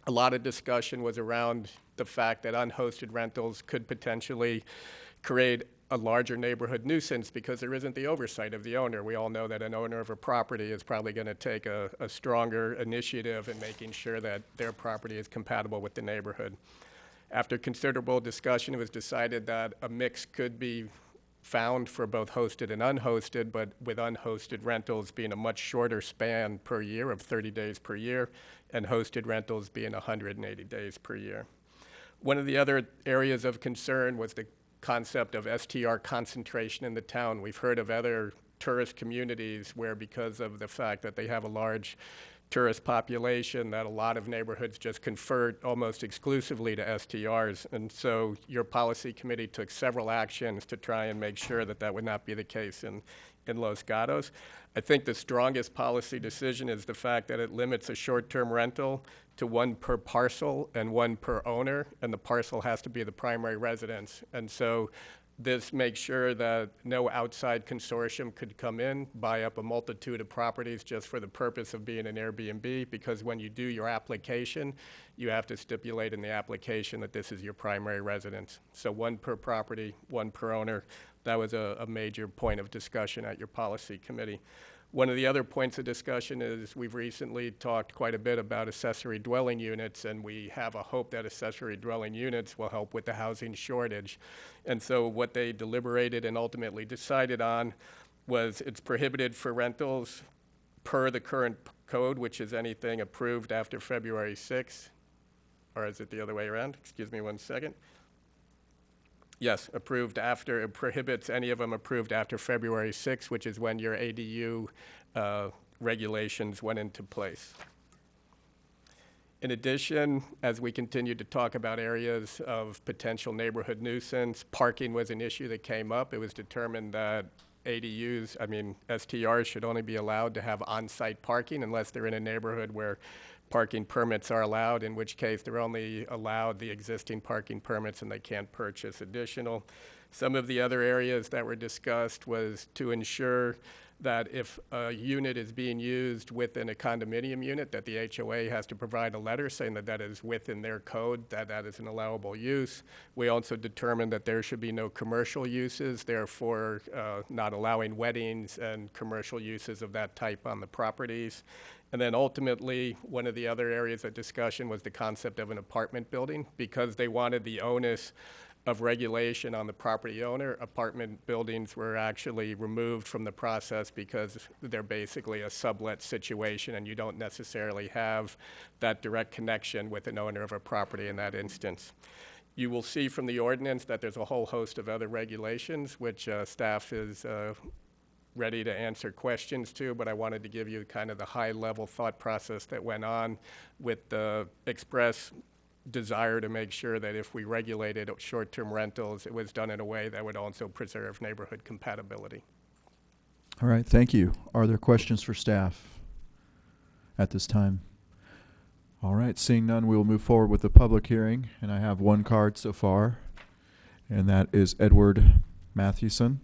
A lot of discussion was around the fact that unhosted rentals could potentially create a larger neighborhood nuisance because there isn't the oversight of the owner. We all know that an owner of a property is probably going to take a stronger initiative in making sure that their property is compatible with the neighborhood. After considerable discussion, it was decided that a mix could be found for both hosted and unhosted, but with unhosted rentals being a much shorter span per year of 30 days per year, and hosted rentals being 180 days per year. One of the other areas of concern was the concept of STR concentration in the town. We've heard of other tourist communities where, because of the fact that they have a large tourist population, that a lot of neighborhoods just convert almost exclusively to STRs. And so your policy committee took several actions to try and make sure that that would not be the case in Los Gatos. I think the strongest policy decision is the fact that it limits a short-term rental to 1 per parcel and 1 per owner, and the parcel has to be the primary residence. And so this makes sure that no outside consortium could come in, buy up a multitude of properties just for the purpose of being an Airbnb, because when you do your application, you have to stipulate in the application that this is your primary residence. So 1 per property, 1 per owner. That was a major point of discussion at your policy committee. One of the other points of discussion is we've recently talked quite a bit about accessory dwelling units, and we have a hope that accessory dwelling units will help with the housing shortage. And so what they deliberated and ultimately decided on was it's prohibited for rentals per the current code, which is anything approved after February 6th. Or is it the other way around? Excuse me 1 second. Yes, approved after. It prohibits any of them approved after February 6th, which is when your ADU regulations went into place. In addition, as we continue to talk about areas of potential neighborhood nuisance, parking was an issue that came up. It was determined that STRs should only be allowed to have on-site parking unless they're in a neighborhood where parking permits are allowed, in which case they're only allowed the existing parking permits and they can't purchase additional. Some of the other areas that were discussed was to ensure that if a unit is being used within a condominium unit, that the HOA has to provide a letter saying that that is within their code, that that is an allowable use. We also determined that there should be no commercial uses, therefore not allowing weddings and commercial uses of that type on the properties. And then ultimately, one of the other areas of discussion was the concept of an apartment building. Because they wanted the onus of regulation on the property owner, apartment buildings were actually removed from the process because they're basically a sublet situation and you don't necessarily have that direct connection with an owner of a property in that instance. You will see from the ordinance that there's a whole host of other regulations which staff is ready to answer questions to, but I wanted to give you kind of the high-level thought process that went on with the express desire to make sure that if we regulated short-term rentals, it was done in a way that would also preserve neighborhood compatibility. All right, thank you. Are there questions for staff at this time? All right, seeing none, we will move forward with the public hearing, and I have one card so far, and that is Edward Mathewson.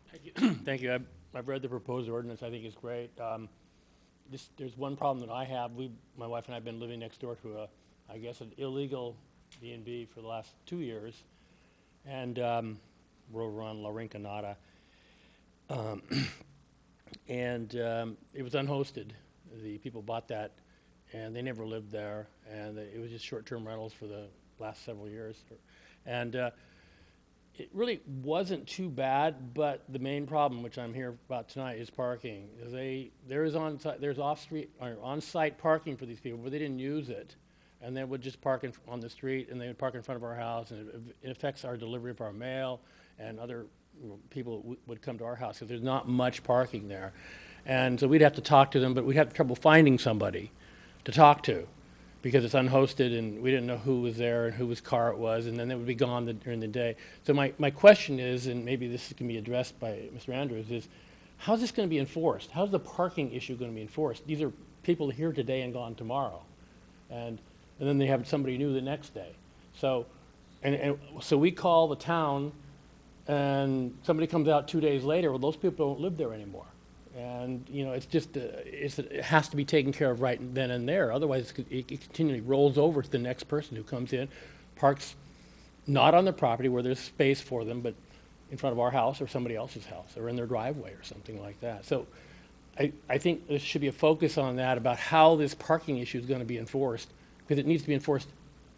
Thank you. Thank you. I've read the proposed ordinance. I think it's great. There's one problem that I have. My wife and I have been living next door to an illegal B&B for the last 2 years, and we're over on La Rinconada. It was unhosted. The people bought that, and they never lived there, and it was just short-term rentals for the last several years. And it really wasn't too bad, but the main problem, which I'm here about tonight, is parking. There's off-street or on-site parking for these people, but they didn't use it, and they would just park on the street, and they would park in front of our house, and it affects our delivery of our mail, and other people would come to our house because there's not much parking there, and so we'd have to talk to them, but we'd have trouble finding somebody to talk to, because it's unhosted and we didn't know who was there and whose car it was, and then they would be gone during the day. So my question is, and maybe this can be addressed by Mr. Andrews, is how's this going to be enforced? How's the parking issue going to be enforced? These are people here today and gone tomorrow, and then they have somebody new the next day. So, so we call the town, and somebody comes out 2 days later. Well, those people don't live there anymore. And, it's just, it has to be taken care of right then and there. Otherwise, it continually rolls over to the next person who comes in, parks not on the property where there's space for them, but in front of our house or somebody else's house or in their driveway or something like that. So I think there should be a focus on that about how this parking issue is going to be enforced, because it needs to be enforced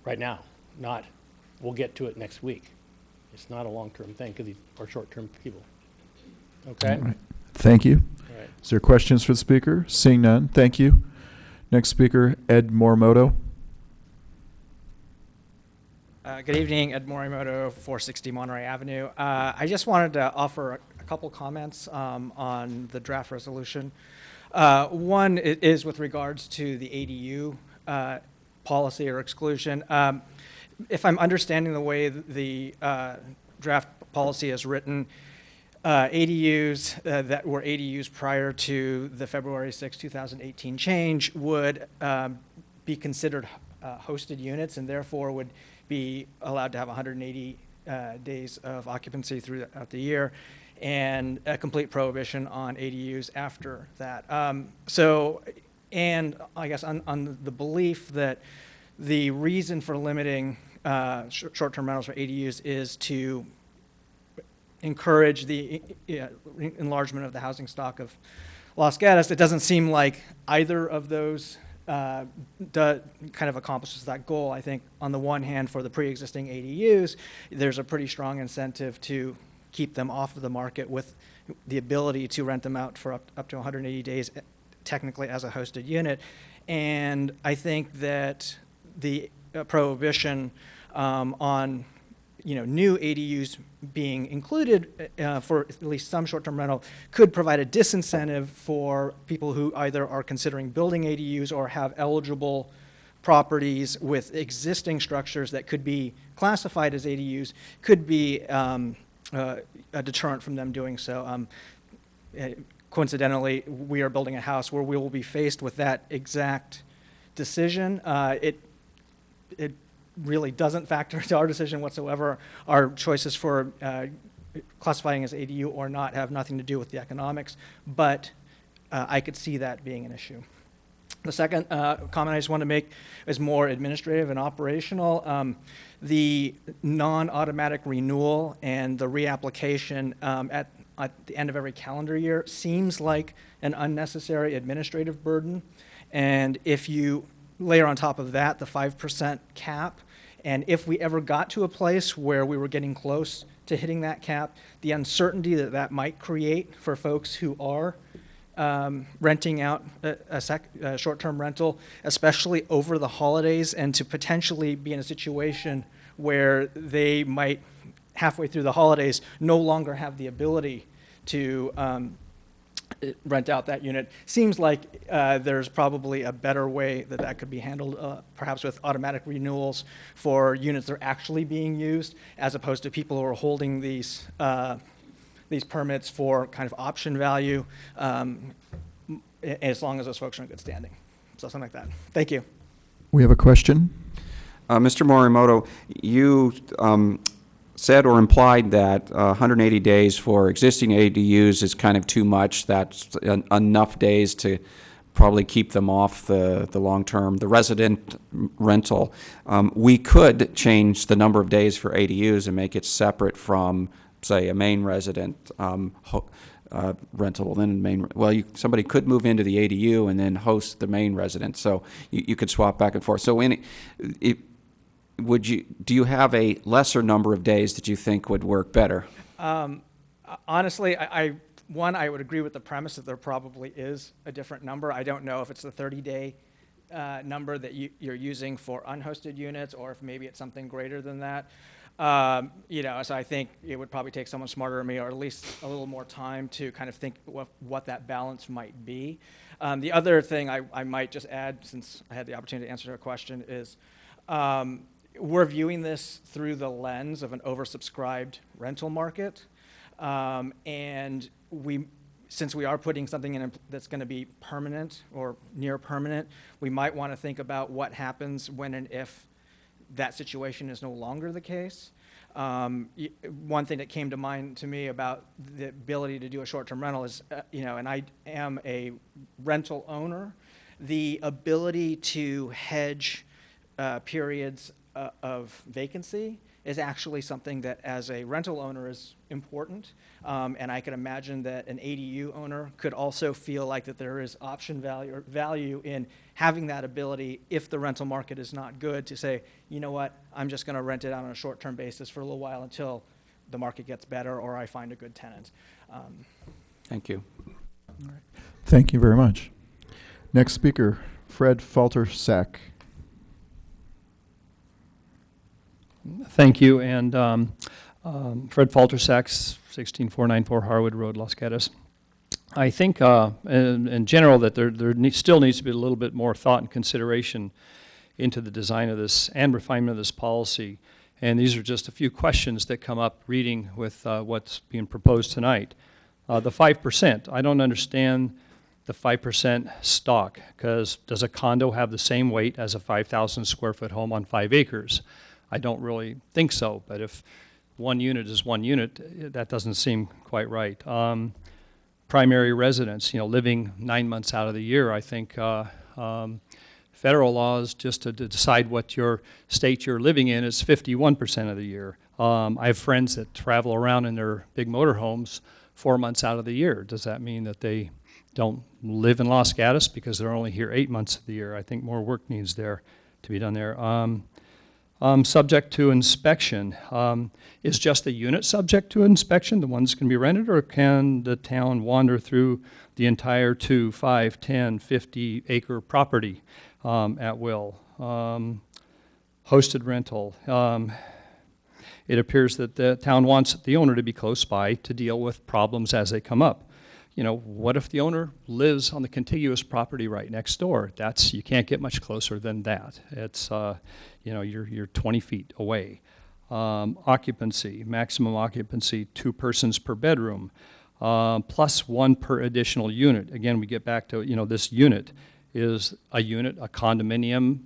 right now, not we'll get to it next week. It's not a long-term thing because these are short-term people. Okay? All right. Thank you. All right. Is there questions for the speaker? Seeing none, thank you. Next speaker, Ed Morimoto. Good evening, Ed Morimoto, 460 Monterey Avenue. I just wanted to offer a couple comments on the draft resolution. One is with regards to the ADU policy or exclusion. If I'm understanding the way the draft policy is written, ADUs that were ADUs prior to the February 6, 2018 change would be considered hosted units and therefore would be allowed to have 180 days of occupancy throughout the year and a complete prohibition on ADUs after that. And I guess on the belief that the reason for limiting short-term rentals for ADUs is to encourage the enlargement of the housing stock of Los Gatos, it doesn't seem like either of those kind of accomplishes that goal. I think on the one hand, for the pre-existing ADUs, there's a pretty strong incentive to keep them off of the market with the ability to rent them out for up to 180 days, technically as a hosted unit. And I think that the prohibition on new ADUs being included for at least some short-term rental could provide a disincentive for people who either are considering building ADUs or have eligible properties with existing structures that could be classified as ADUs, could be a deterrent from them doing so. Coincidentally, we are building a house where we will be faced with that exact decision. It really doesn't factor into our decision whatsoever. Our choices for classifying as ADU or not have nothing to do with the economics, but I could see that being an issue. The second comment I just want to make is more administrative and operational. The non-automatic renewal and the reapplication at the end of every calendar year seems like an unnecessary administrative burden. And if you layer on top of that the 5% cap, and if we ever got to a place where we were getting close to hitting that cap, the uncertainty that that might create for folks who are renting out a short-term rental, especially over the holidays, and to potentially be in a situation where they might, halfway through the holidays, no longer have the ability to rent out that unit. Seems like there's probably a better way that that could be handled, perhaps with automatic renewals for units that are actually being used, as opposed to people who are holding these permits for kind of option value, as long as those folks are in good standing. So something like that. Thank you. We have a question. Mr. Morimoto, you said or implied that 180 days for existing ADUs is kind of too much. That's enough days to probably keep them off the long-term, the resident rental. We could change the number of days for ADUs and make it separate from, say, a main resident rental. Then somebody could move into the ADU and then host the main resident. So you could swap back and forth. So do you have a lesser number of days that you think would work better? Honestly, I would agree with the premise that there probably is a different number. I don't know if it's the 30-day number that you're using for unhosted units, or if maybe it's something greater than that. So I think it would probably take someone smarter than me, or at least a little more time to kind of think what that balance might be. The other thing I might just add, since I had the opportunity to answer a question, is we're viewing this through the lens of an oversubscribed rental market. And since we are putting something in that's going to be permanent or near permanent, we might want to think about what happens when and if that situation is no longer the case. One thing that came to mind to me about the ability to do a short-term rental is, and I am a rental owner, the ability to hedge periods of vacancy is actually something that, as a rental owner, is important. And I can imagine that an ADU owner could also feel like that there is option value in having that ability, if the rental market is not good, to say, you know what, I'm just going to rent it out on a short-term basis for a little while until the market gets better or I find a good tenant. Thank you. All right. Thank you very much. Next speaker, Fred Faltersack. Thank you, and Fred Faltersack, 16494 Harwood Road, Los Gatos. I think, in general, that there still needs to be a little bit more thought and consideration into the design of this and refinement of this policy. And these are just a few questions that come up reading with what's being proposed tonight. The 5%, I don't understand the 5% stock, because does a condo have the same weight as a 5,000 square foot home on 5 acres? I don't really think so, but if one unit is one unit, that doesn't seem quite right. Primary residence, living 9 months out of the year, I think federal laws, just to decide what your state you're living in, is 51% of the year. I have friends that travel around in their big motorhomes 4 months out of the year. Does that mean that they don't live in Los Gatos because they're only here 8 months of the year? I think more work needs there to be done there. Subject to inspection. Is just the unit subject to inspection, the ones can be rented, or can the town wander through the entire 2, 5, 10, 50 acre property at will? Hosted rental. it appears that the town wants the owner to be close by to deal with problems as they come up. You know, what if the owner lives on the contiguous property right next door? You can't get much closer than that. It's, you know, you're 20 feet away. Occupancy, maximum occupancy, 2 persons per bedroom, plus 1 per additional unit. Again, we get back to, you know, this unit. Is a unit a condominium,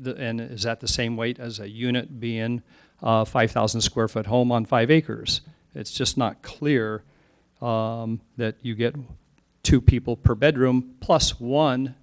and is that the same weight as a unit being a 5,000 square foot home on 5 acres? It's just not clear that you get 2 people per bedroom plus 1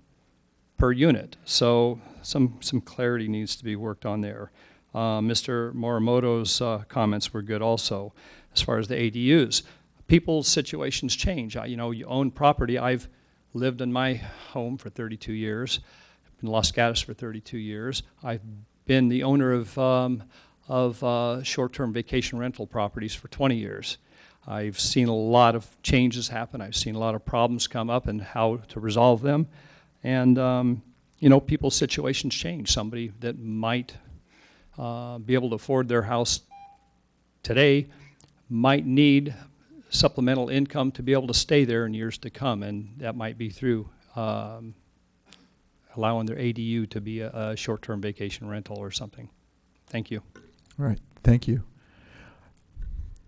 per unit. So some clarity needs to be worked on there. Mr. Morimoto's comments were good also as far as the ADUs. People's situations change. You know, you own property. I've lived in my home for 32 years. I've been in Los Gatos for 32 years. I've been the owner of short-term vacation rental properties for 20 years. I've seen a lot of changes happen. I've seen a lot of problems come up and how to resolve them. And, you know, people's situations change. Somebody that might be able to afford their house today might need supplemental income to be able to stay there in years to come, and that might be through allowing their ADU to be a short-term vacation rental or something. Thank you. All right, thank you.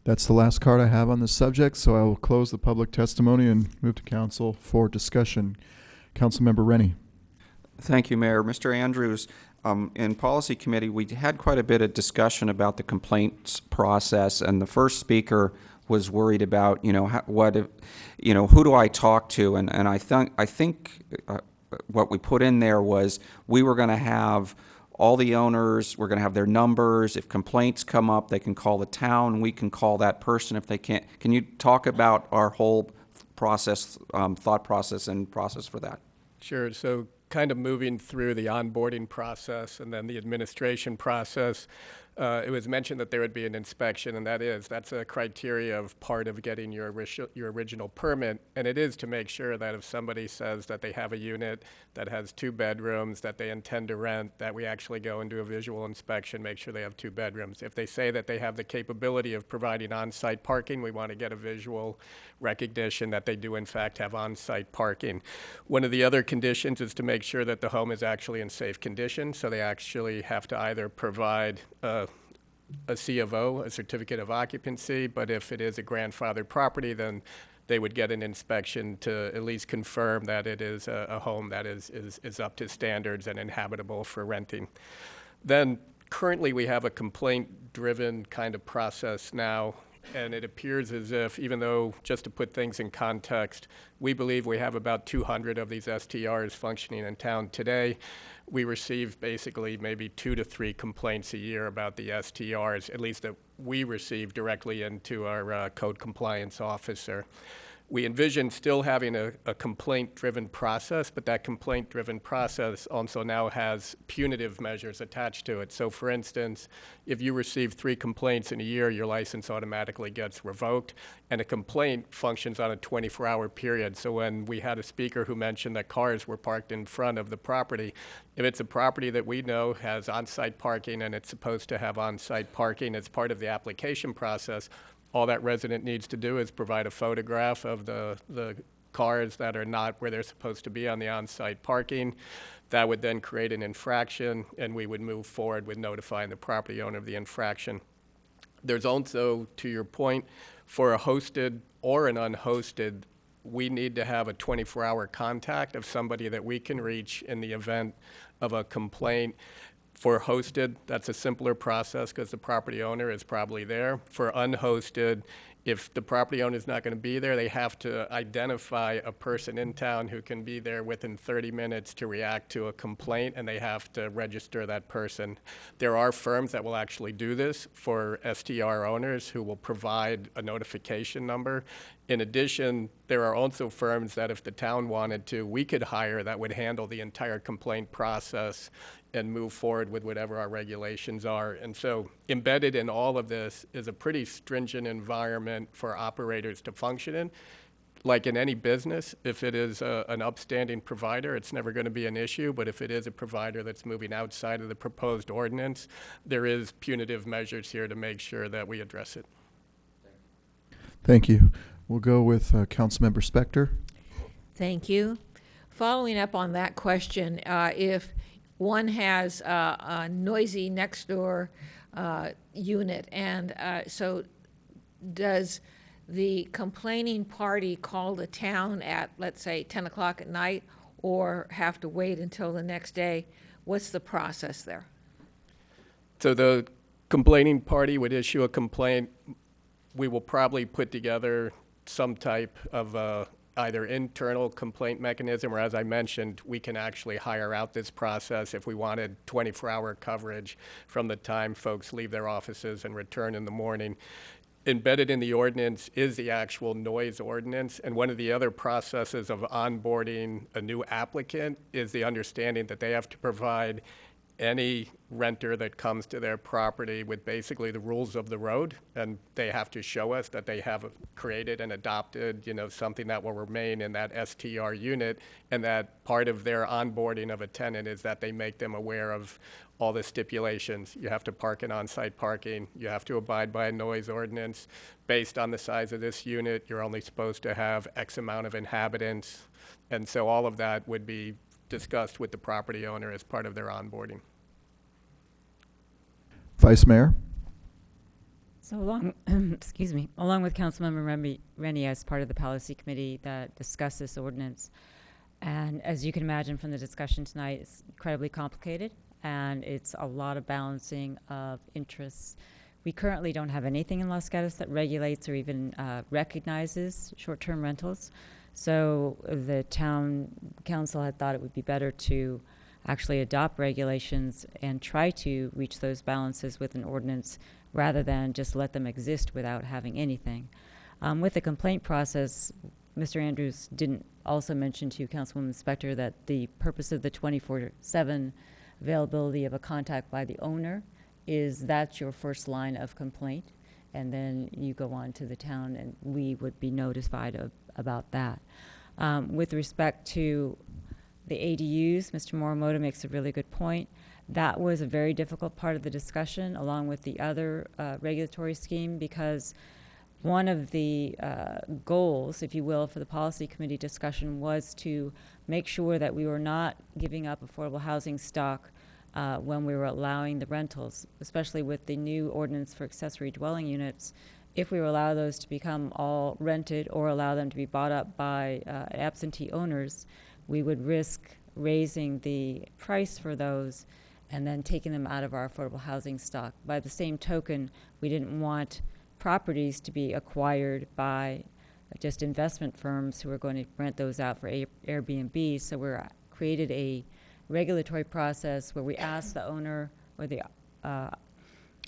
That's the last card I have on this subject, so I will close the public testimony and move to council for discussion. Councilmember Rennie. Thank you, Mayor. Mr. Andrews, in Policy Committee, we had quite a bit of discussion about the complaints process, and the first speaker was worried about, you know, who do I talk to? And I think what we put in there was we were going to have all the owners, we're going to have their numbers. If complaints come up, they can call the town. We can call that person if they can't. Can you talk about our whole process, thought process and process for that? Sure. So kind of moving through the onboarding process and then the administration process, it was mentioned that there would be an inspection, and that's a criteria of part of getting your original permit, and it is to make sure that if somebody says that they have a unit that has 2 bedrooms that they intend to rent, that we actually go and do a visual inspection, make sure they have 2 bedrooms. If they say that they have the capability of providing on-site parking, we want to get a visual recognition that they do in fact have on-site parking. One of the other conditions is to make sure that the home is actually in safe condition, so they actually have to either provide a C of O, a certificate of occupancy, but if it is a grandfathered property, then they would get an inspection to at least confirm that it is a home that is up to standards and inhabitable for renting. Then currently we have a complaint-driven kind of process now, and it appears as if, even though, just to put things in context, we believe we have about 200 of these STRs functioning in town today, we receive basically maybe 2 to 3 complaints a year about the STRs, at least that we receive directly into our code compliance officer. We envision still having a complaint-driven process, but that complaint-driven process also now has punitive measures attached to it. So for instance, if you receive 3 complaints in a year, your license automatically gets revoked, and a complaint functions on a 24-hour period. So when we had a speaker who mentioned that cars were parked in front of the property, if it's a property that we know has on-site parking and it's supposed to have on-site parking as part of the application process, all that resident needs to do is provide a photograph of the cars that are not where they're supposed to be on the on-site parking. That would then create an infraction, and we would move forward with notifying the property owner of the infraction. There's also, to your point, for a hosted or an unhosted, we need to have a 24-hour contact of somebody that we can reach in the event of a complaint. For hosted, that's a simpler process because the property owner is probably there. For unhosted, if the property owner is not going to be there, they have to identify a person in town who can be there within 30 minutes to react to a complaint, and they have to register that person. There are firms that will actually do this for STR owners who will provide a notification number. In addition, there are also firms that if the town wanted to, we could hire that would handle the entire complaint process and move forward with whatever our regulations are. And so embedded in all of this is a pretty stringent environment for operators to function in. like in any business, if it is an upstanding provider, it's never going to be an issue. But if it is a provider that's moving outside of the proposed ordinance, there is punitive measures here to make sure that we address it. Thank you. We'll go with Councilmember Spector. Thank you. Following up on that question, if one has a noisy next door unit, and so does the complaining party call the town at, let's say, 10 o'clock at night, or have to wait until the next day? What's the process there? So the complaining party would issue a complaint. We will probably put together some type of either internal complaint mechanism, or as I mentioned, we can actually hire out this process if we wanted 24-hour coverage from the time folks leave their offices and return in the morning. Embedded in the ordinance is the actual noise ordinance, and one of the other processes of onboarding a new applicant is the understanding that they have to provide any renter that comes to their property with basically the rules of the road, and they have to show us that they have created and adopted, something that will remain in that STR unit, and that part of their onboarding of a tenant is that they make them aware of all the stipulations. You have to park in on-site parking. You have to abide by a noise ordinance. Based on the size of this unit, you're only supposed to have X amount of inhabitants. And so all of that would be discussed with the property owner as part of their onboarding. Vice Mayor. So along, excuse me, along with Councilmember Rennie as part of the policy committee that discussed this ordinance, and as you can imagine from the discussion tonight, it's incredibly complicated, and it's a lot of balancing of interests. We currently don't have anything in Los Gatos that regulates or even recognizes short-term rentals. So the town council had thought it would be better to actually adopt regulations and try to reach those balances with an ordinance rather than just let them exist without having anything. With the complaint process, Mr. Andrews didn't also mention to Councilwoman Spector that the purpose of the 24/7 availability of a contact by the owner is that's your first line of complaint, and then you go on to the town and we would be notified about that. With respect to the ADUs, Mr. Morimoto makes a really good point. That was a very difficult part of the discussion along with the other regulatory scheme, because one of the goals, if you will, for the policy committee discussion was to make sure that we were not giving up affordable housing stock when we were allowing the rentals, especially with the new ordinance for accessory dwelling units. If we allow those to become all rented or allow them to be bought up by absentee owners, we would risk raising the price for those and then taking them out of our affordable housing stock. By the same token, we didn't want properties to be acquired by just investment firms who are going to rent those out for Airbnb. So we created a regulatory process where we asked the owner or the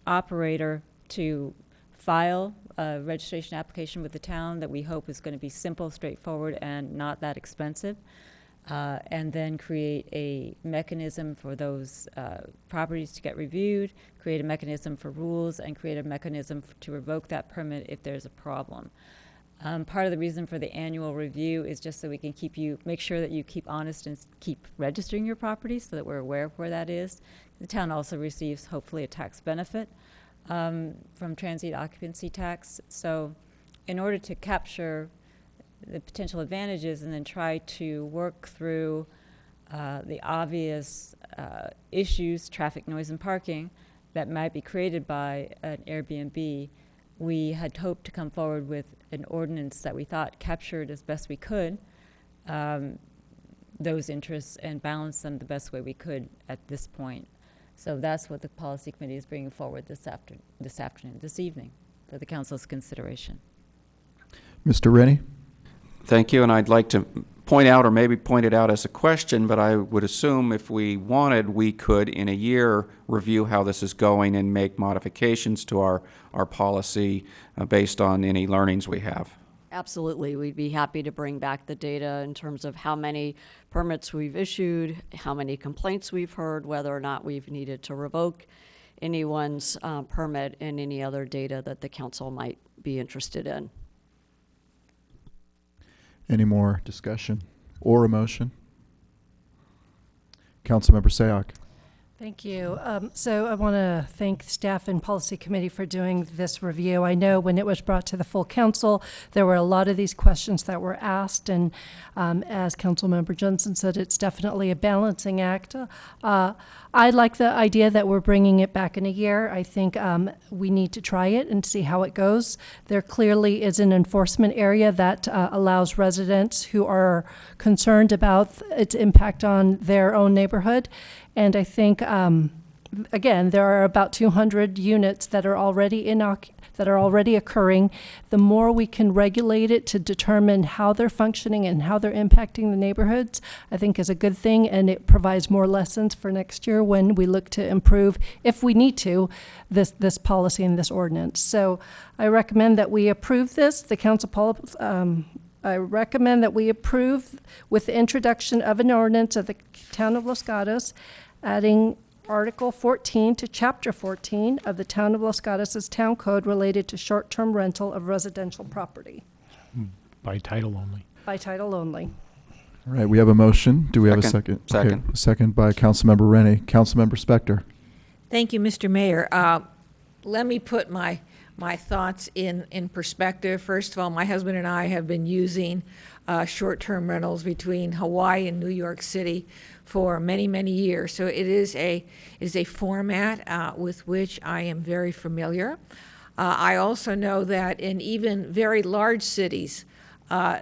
operator to file a registration application with the town that we hope is going to be simple, straightforward, and not that expensive. And then create a mechanism for those properties to get reviewed, create a mechanism for rules, and create a mechanism to revoke that permit if there's a problem. Part of the reason for the annual review is just so we can make sure that you keep honest and keep registering your property so that we're aware of where that is. The town also receives, hopefully, a tax benefit from transient occupancy tax. So in order to capture the potential advantages and then try to work through the obvious issues, traffic, noise, and parking, that might be created by an Airbnb, we had hoped to come forward with an ordinance that we thought captured as best we could those interests and balanced them the best way we could at this point. So that's what the policy committee is bringing forward this evening for the council's consideration. Mr. Rennie? Thank you, and I'd like to point out, or maybe point it out as a question, but I would assume if we wanted, we could, in a year, review how this is going and make modifications to our policy based on any learnings we have. Absolutely. We'd be happy to bring back the data in terms of how many permits we've issued, how many complaints we've heard, whether or not we've needed to revoke anyone's permit, and any other data that the council might be interested in. Any more discussion or a motion? Councilmember Sayoc. Thank you. So I want to thank staff and policy committee for doing this review. I know when it was brought to the full council, there were a lot of these questions that were asked, and as Councilmember Johnson said, it's definitely a balancing act. I like the idea that we're bringing it back in a year. I think we need to try it and see how it goes. There clearly is an enforcement area that allows residents who are concerned about its impact on their own neighborhood. And I think, again, there are about 200 units that are already occurring. The more we can regulate it to determine how they're functioning and how they're impacting the neighborhoods, I think is a good thing, and it provides more lessons for next year when we look to improve, if we need to, this policy and this ordinance. So I recommend that we approve this. The council I recommend that we approve with the introduction of an ordinance of the Town of Los Gatos, adding Article 14 to Chapter 14 of the Town of Los Gatos' Town Code related to short-term rental of residential property. By title only. By title only. All right, we have a motion. Do we have a second? Second. Okay, second by Councilmember Rennie. Councilmember Spector. Thank you, Mr. Mayor. Let me put my thoughts in perspective. First of all, my husband and I have been using short-term rentals between Hawaii and New York City for many, many years. So it is a format with which I am very familiar. I also know that in even very large cities,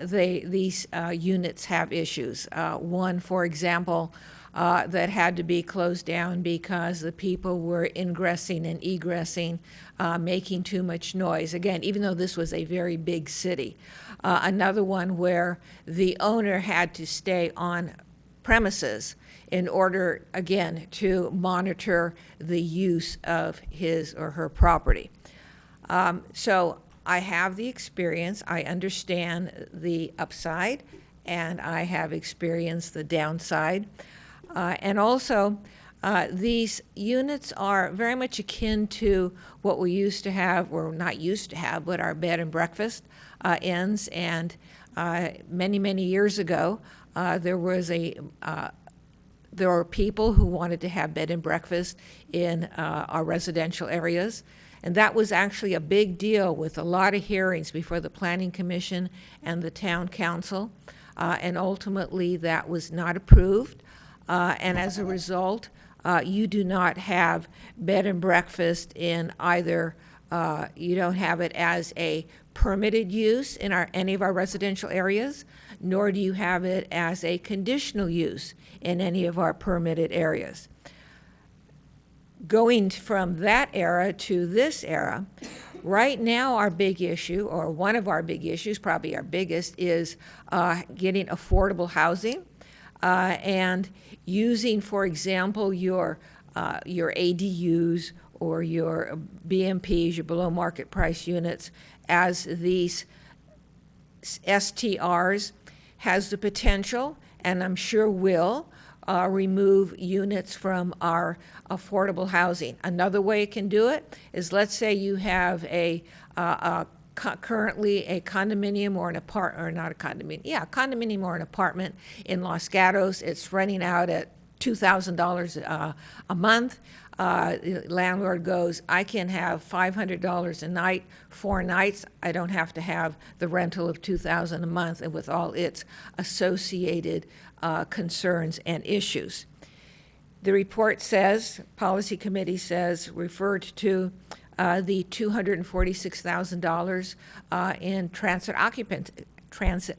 these units have issues. One, for example, that had to be closed down because the people were ingressing and egressing, making too much noise. Again, even though this was a very big city. Another one where the owner had to stay on premises in order, again, to monitor the use of his or her property. So I have the experience, I understand the upside, and I have experienced the downside. And also, these units are very much akin to what we used to have, or not used to have, but our bed and breakfast inns. And many, many years ago, there were people who wanted to have bed and breakfast in our residential areas. And that was actually a big deal with a lot of hearings before the Planning Commission and the Town Council. And ultimately, that was not approved. And as a result, you do not have bed and breakfast in either, you don't have it as a permitted use in any of our residential areas, nor do you have it as a conditional use in any of our permitted areas. Going from that era to this era, right now our big issue, or one of our big issues, probably our biggest, is getting affordable housing and using, for example, your ADUs or your BMPs, your below market price units, as these STRs has the potential, and I'm sure will, remove units from our affordable housing. Another way it can do it is, let's say you have currently a condominium or an apartment, or not a condominium, yeah, a condominium or an apartment in Los Gatos. It's renting out at $2,000 a month. The landlord goes, I can have $500 a night, 4 nights. I don't have to have the rental of $2,000 a month, and with all its associated concerns and issues. The report says, policy committee says, referred to the $246,000 in transit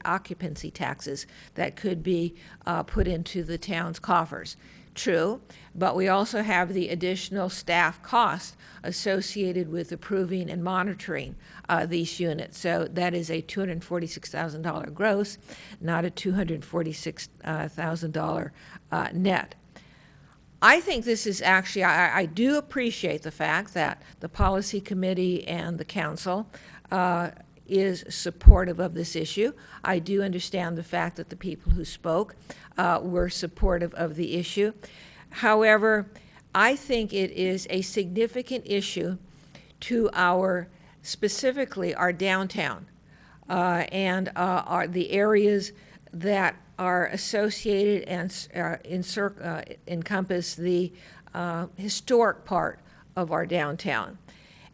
occupancy taxes that could be put into the town's coffers. True, but we also have the additional staff costs associated with approving and monitoring these units. So that is a $246,000 gross, not a $246,000 net. I think this is actually, I do appreciate the fact that the policy committee and the council is supportive of this issue. I do understand the fact that the people who spoke were supportive of the issue. However, I think it is a significant issue to specifically our downtown. and are the areas that are associated and encompass the historic part of our downtown.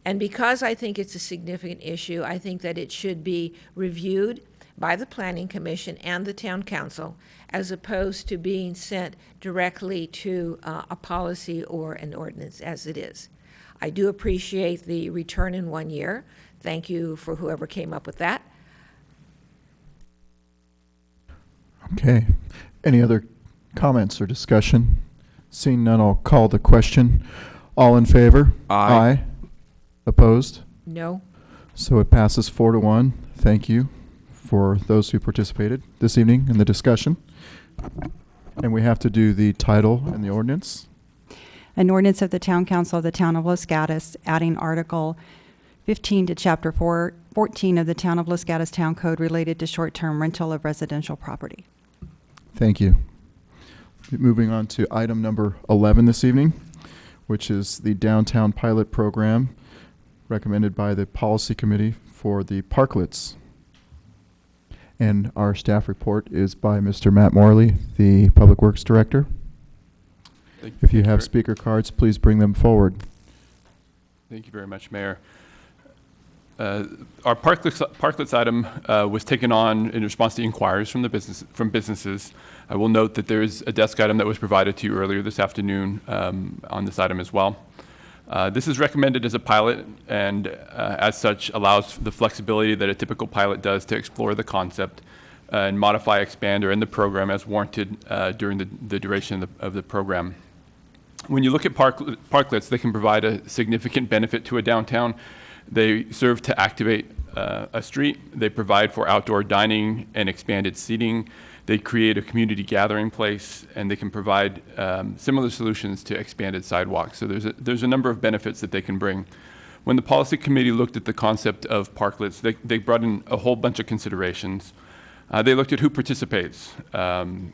And because I think it's a significant issue, I think that it should be reviewed by the Planning Commission and the Town Council, as opposed to being sent directly to a policy or an ordinance as it is. I do appreciate the return in 1 year. Thank you for whoever came up with that. Okay. Any other comments or discussion? Seeing none, I'll call the question. All in favor? Aye. Opposed? No. So it passes 4-1. Thank you for those who participated this evening in the discussion. And we have to do the title and the ordinance. An ordinance of the Town Council of the Town of Los Gatos adding Article 15 to Chapter 14 of the Town of Los Gatos Town Code related to short-term rental of residential property. Thank you. Moving on to item number 11 this evening, which is the Downtown Pilot Program recommended by the Policy Committee for the Parklets. And our staff report is by Mr. Matt Morley, the Public Works Director. If you have speaker cards, please bring them forward. Thank you very much, Mayor. Our Parklets item was taken on in response to inquiries from businesses. I will note that there is a desk item that was provided to you earlier this afternoon on this item as well. This is recommended as a pilot, and as such allows the flexibility that a typical pilot does to explore the concept and modify, expand, or end the program as warranted during the duration of the program. When you look at parklets, they can provide a significant benefit to a downtown. They serve to activate a street. They provide for outdoor dining and expanded seating. They create a community gathering place, and they can provide similar solutions to expanded sidewalks. So there's a number of benefits that they can bring. When the policy committee looked at the concept of parklets, they brought in a whole bunch of considerations. They looked at who participates. Sorry,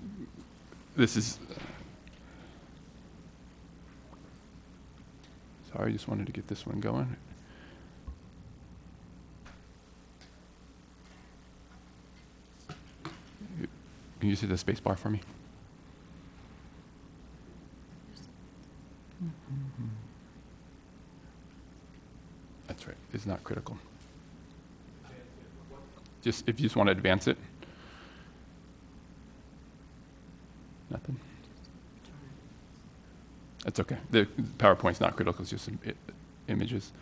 I just wanted to get this one going. Can you see the space bar for me? That's right, it's not critical. Just if you just want to advance it. Nothing? That's okay. The PowerPoint's not critical, it's just some images.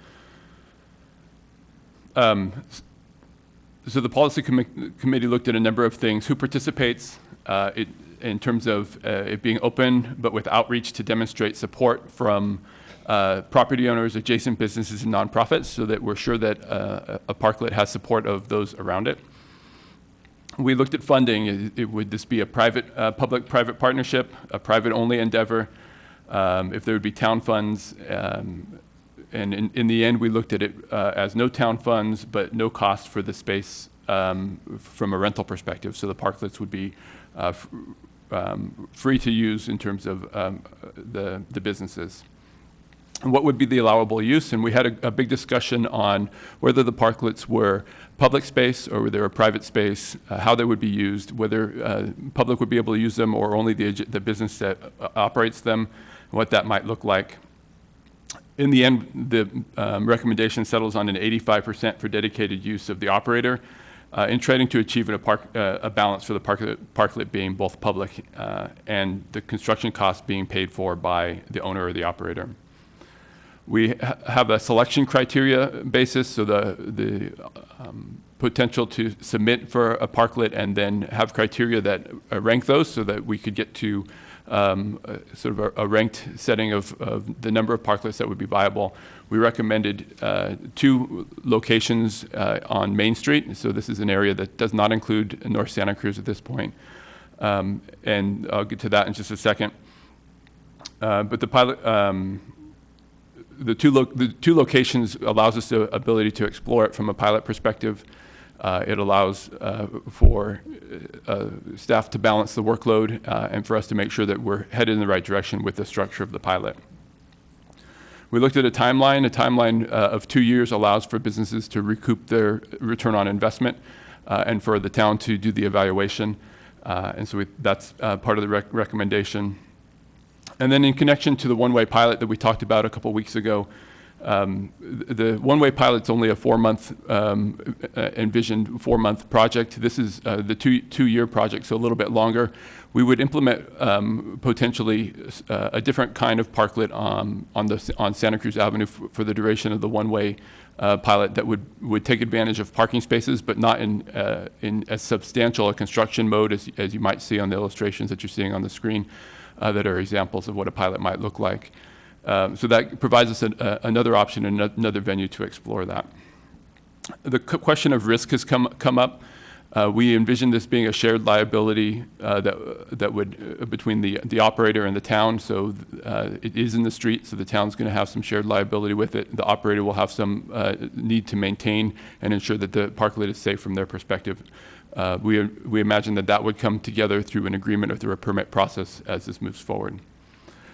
So the policy committee looked at a number of things. Who participates in terms of it being open, but with outreach to demonstrate support from property owners, adjacent businesses, and nonprofits, so that we're sure that a parklet has support of those around it. We looked at funding. Would this be a private, public-private partnership, a private-only endeavor? If there would be town funds, and in the end, we looked at it as no town funds, but no cost for the space from a rental perspective. So the parklets would be free to use in terms of the businesses. And what would be the allowable use? And we had a big discussion on whether the parklets were public space or whether they were private space, how they would be used, whether public would be able to use them or only the business that operates them, what that might look like. In the end, the recommendation settles on an 85% for dedicated use of the operator, in trying to achieve a balance for the parklet being both public and the construction costs being paid for by the owner or the operator. We have a selection criteria basis, so the potential to submit for a parklet and then have criteria that rank those so that we could get to sort of a ranked setting of the number of parklets that would be viable. We recommended 2 locations on Main Street. So this is an area that does not include North Santa Cruz at this point. And I'll get to that in just a second. But the pilot, the two locations allows us the ability to explore it from a pilot perspective. It allows for staff to balance the workload and for us to make sure that we're headed in the right direction with the structure of the pilot. We looked at a timeline. A timeline of 2 years allows for businesses to recoup their return on investment. and for the town to do the evaluation. And so that's part of the recommendation. And then in connection to the one-way pilot that we talked about a couple weeks ago, the one-way pilot's only a 4-month, envisioned 4-month project. This is the two-year project, so a little bit longer. We would implement potentially a different kind of parklet on Santa Cruz Avenue for the duration of the one-way pilot that would take advantage of parking spaces, but not in as substantial a construction mode as you might see on the illustrations that you're seeing on the screen that are examples of what a pilot might look like. So that provides us another option and another venue to explore that. The question of risk has come up. We envision this being a shared liability that would between the operator and the town. So it is in the street, so the town's going to have some shared liability with it. The operator will have some need to maintain and ensure that the parklet is safe from their perspective. We imagine that would come together through an agreement or through a permit process as this moves forward.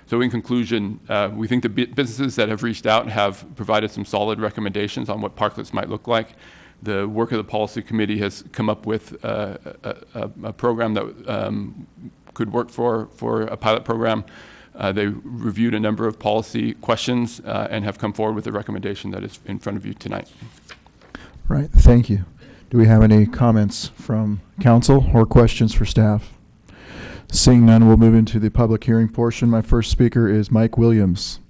So in conclusion, we think the businesses that have reached out have provided some solid recommendations on what parklets might look like. The work of the policy committee has come up with a program that could work for a pilot program. They reviewed a number of policy questions and have come forward with a recommendation that is in front of you tonight. Right, thank you. Do we have any comments from council or questions for staff? Seeing none, we'll move into the public hearing portion. My first speaker is Mike Williams.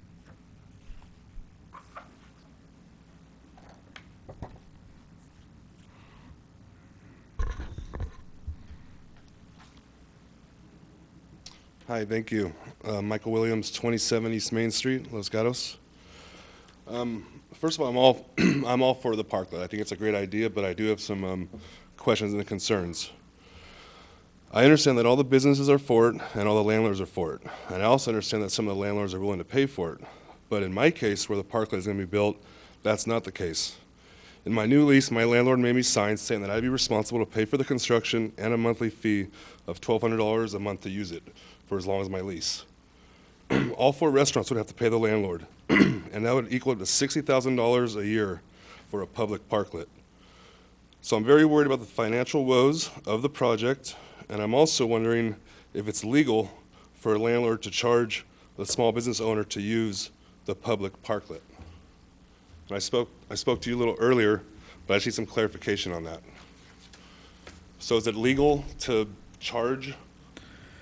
Hi, thank you. Michael Williams, 27 East Main Street, Los Gatos. First of all, I'm all for the parklet. I think it's a great idea, but I do have some questions and concerns. I understand that all the businesses are for it and all the landlords are for it. And I also understand that some of the landlords are willing to pay for it. But in my case, where the parklet is going to be built, that's not the case. In my new lease, my landlord made me sign saying that I'd be responsible to pay for the construction and a monthly fee of $1,200 a month to use it for as long as my lease. All 4 restaurants would have to pay the landlord, and that would equal up to $60,000 a year for a public parklet. So I'm very worried about the financial woes of the project, and I'm also wondering if it's legal for a landlord to charge the small business owner to use the public parklet. And I spoke to you a little earlier, but I just need some clarification on that. So is it legal to charge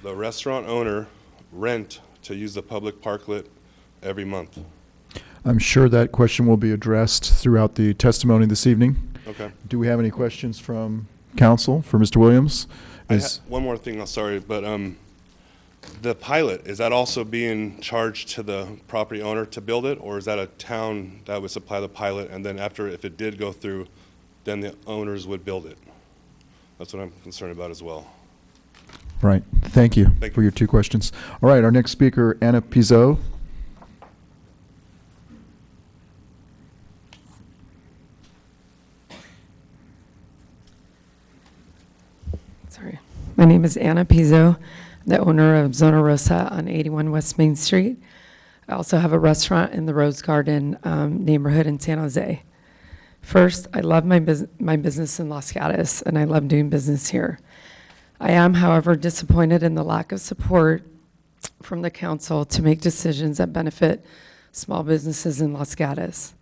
the restaurant owner rent to use the public parklet every month? I'm sure that question will be addressed throughout the testimony this evening. Okay. Do we have any questions from council for Mr. Williams? One more thing, I'm sorry, but the pilot, is that also being charged to the property owner to build it, or is that a town that would supply the pilot, and then after, if it did go through, then the owners would build it? That's what I'm concerned about as well. Right. Thank you for your 2 questions. All right, our next speaker, Anna Pizot. Sorry. My name is Anna Pizzo, the owner of Zona Rosa on 81 West Main Street. I also have a restaurant in the Rose Garden neighborhood in San Jose. First, I love my business in Los Gatos, and I love doing business here. I am, however, disappointed in the lack of support from the council to make decisions that benefit small businesses in Los Gatos.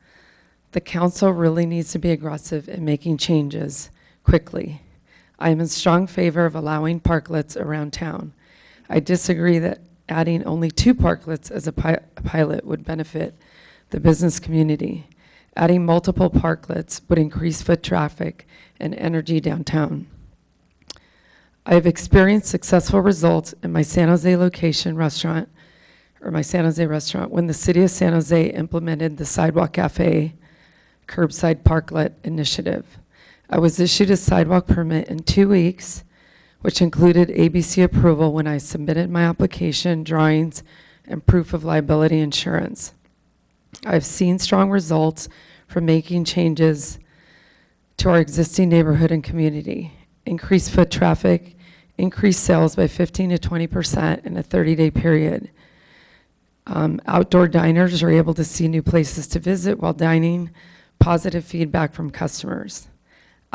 The council really needs to be aggressive in making changes quickly. I am in strong favor of allowing parklets around town. I disagree that adding only 2 parklets as a pilot would benefit the business community. Adding multiple parklets would increase foot traffic and energy downtown. I have experienced successful results in my San Jose restaurant when the city of San Jose implemented the Sidewalk Cafe Curbside Parklet initiative. I was issued a sidewalk permit in 2 weeks, which included ABC approval when I submitted my application, drawings, and proof of liability insurance. I've seen strong results from making changes to our existing neighborhood and community. Increased foot traffic, increased sales by 15 to 20% in a 30-day period. Outdoor diners are able to see new places to visit while dining, positive feedback from customers.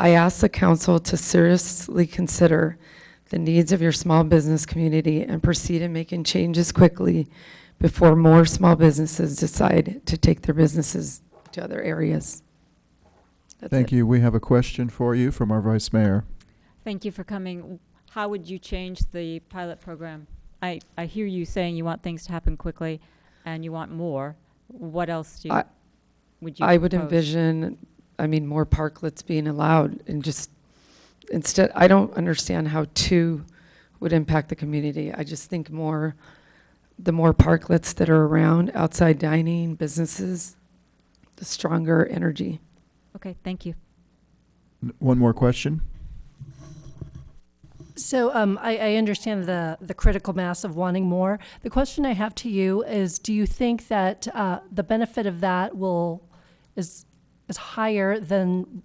I ask the council to seriously consider the needs of your small business community and proceed in making changes quickly before more small businesses decide to take their businesses to other areas. Thank you. We have a question for you from our Vice Mayor. Thank you for coming. How would you change the pilot program? I hear you saying you want things to happen quickly and you want more. What else would you I would propose? envision, more parklets being allowed and just instead, I don't understand how two would impact the community. I just think the more parklets that are around, outside dining, businesses, the stronger energy. Okay, thank you. One more question. So I understand the critical mass of wanting more. The question I have to you is, do you think that the benefit of that is higher than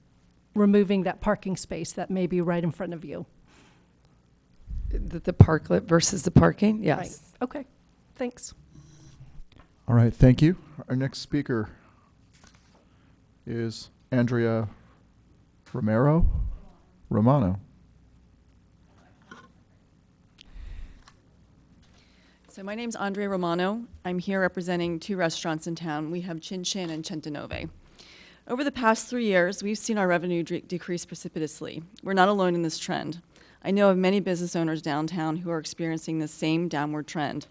removing that parking space that may be right in front of you? The parklet versus the parking? Yes. Right. Okay, thanks. All right, thank you. Our next speaker is Andrea Romano. So my name's Andrea Romano. I'm here representing two restaurants in town. We have Chin Chin and Centonove. Over the past 3 years, we've seen our revenue decrease precipitously. We're not alone in this trend. I know of many business owners downtown who are experiencing the same downward trend.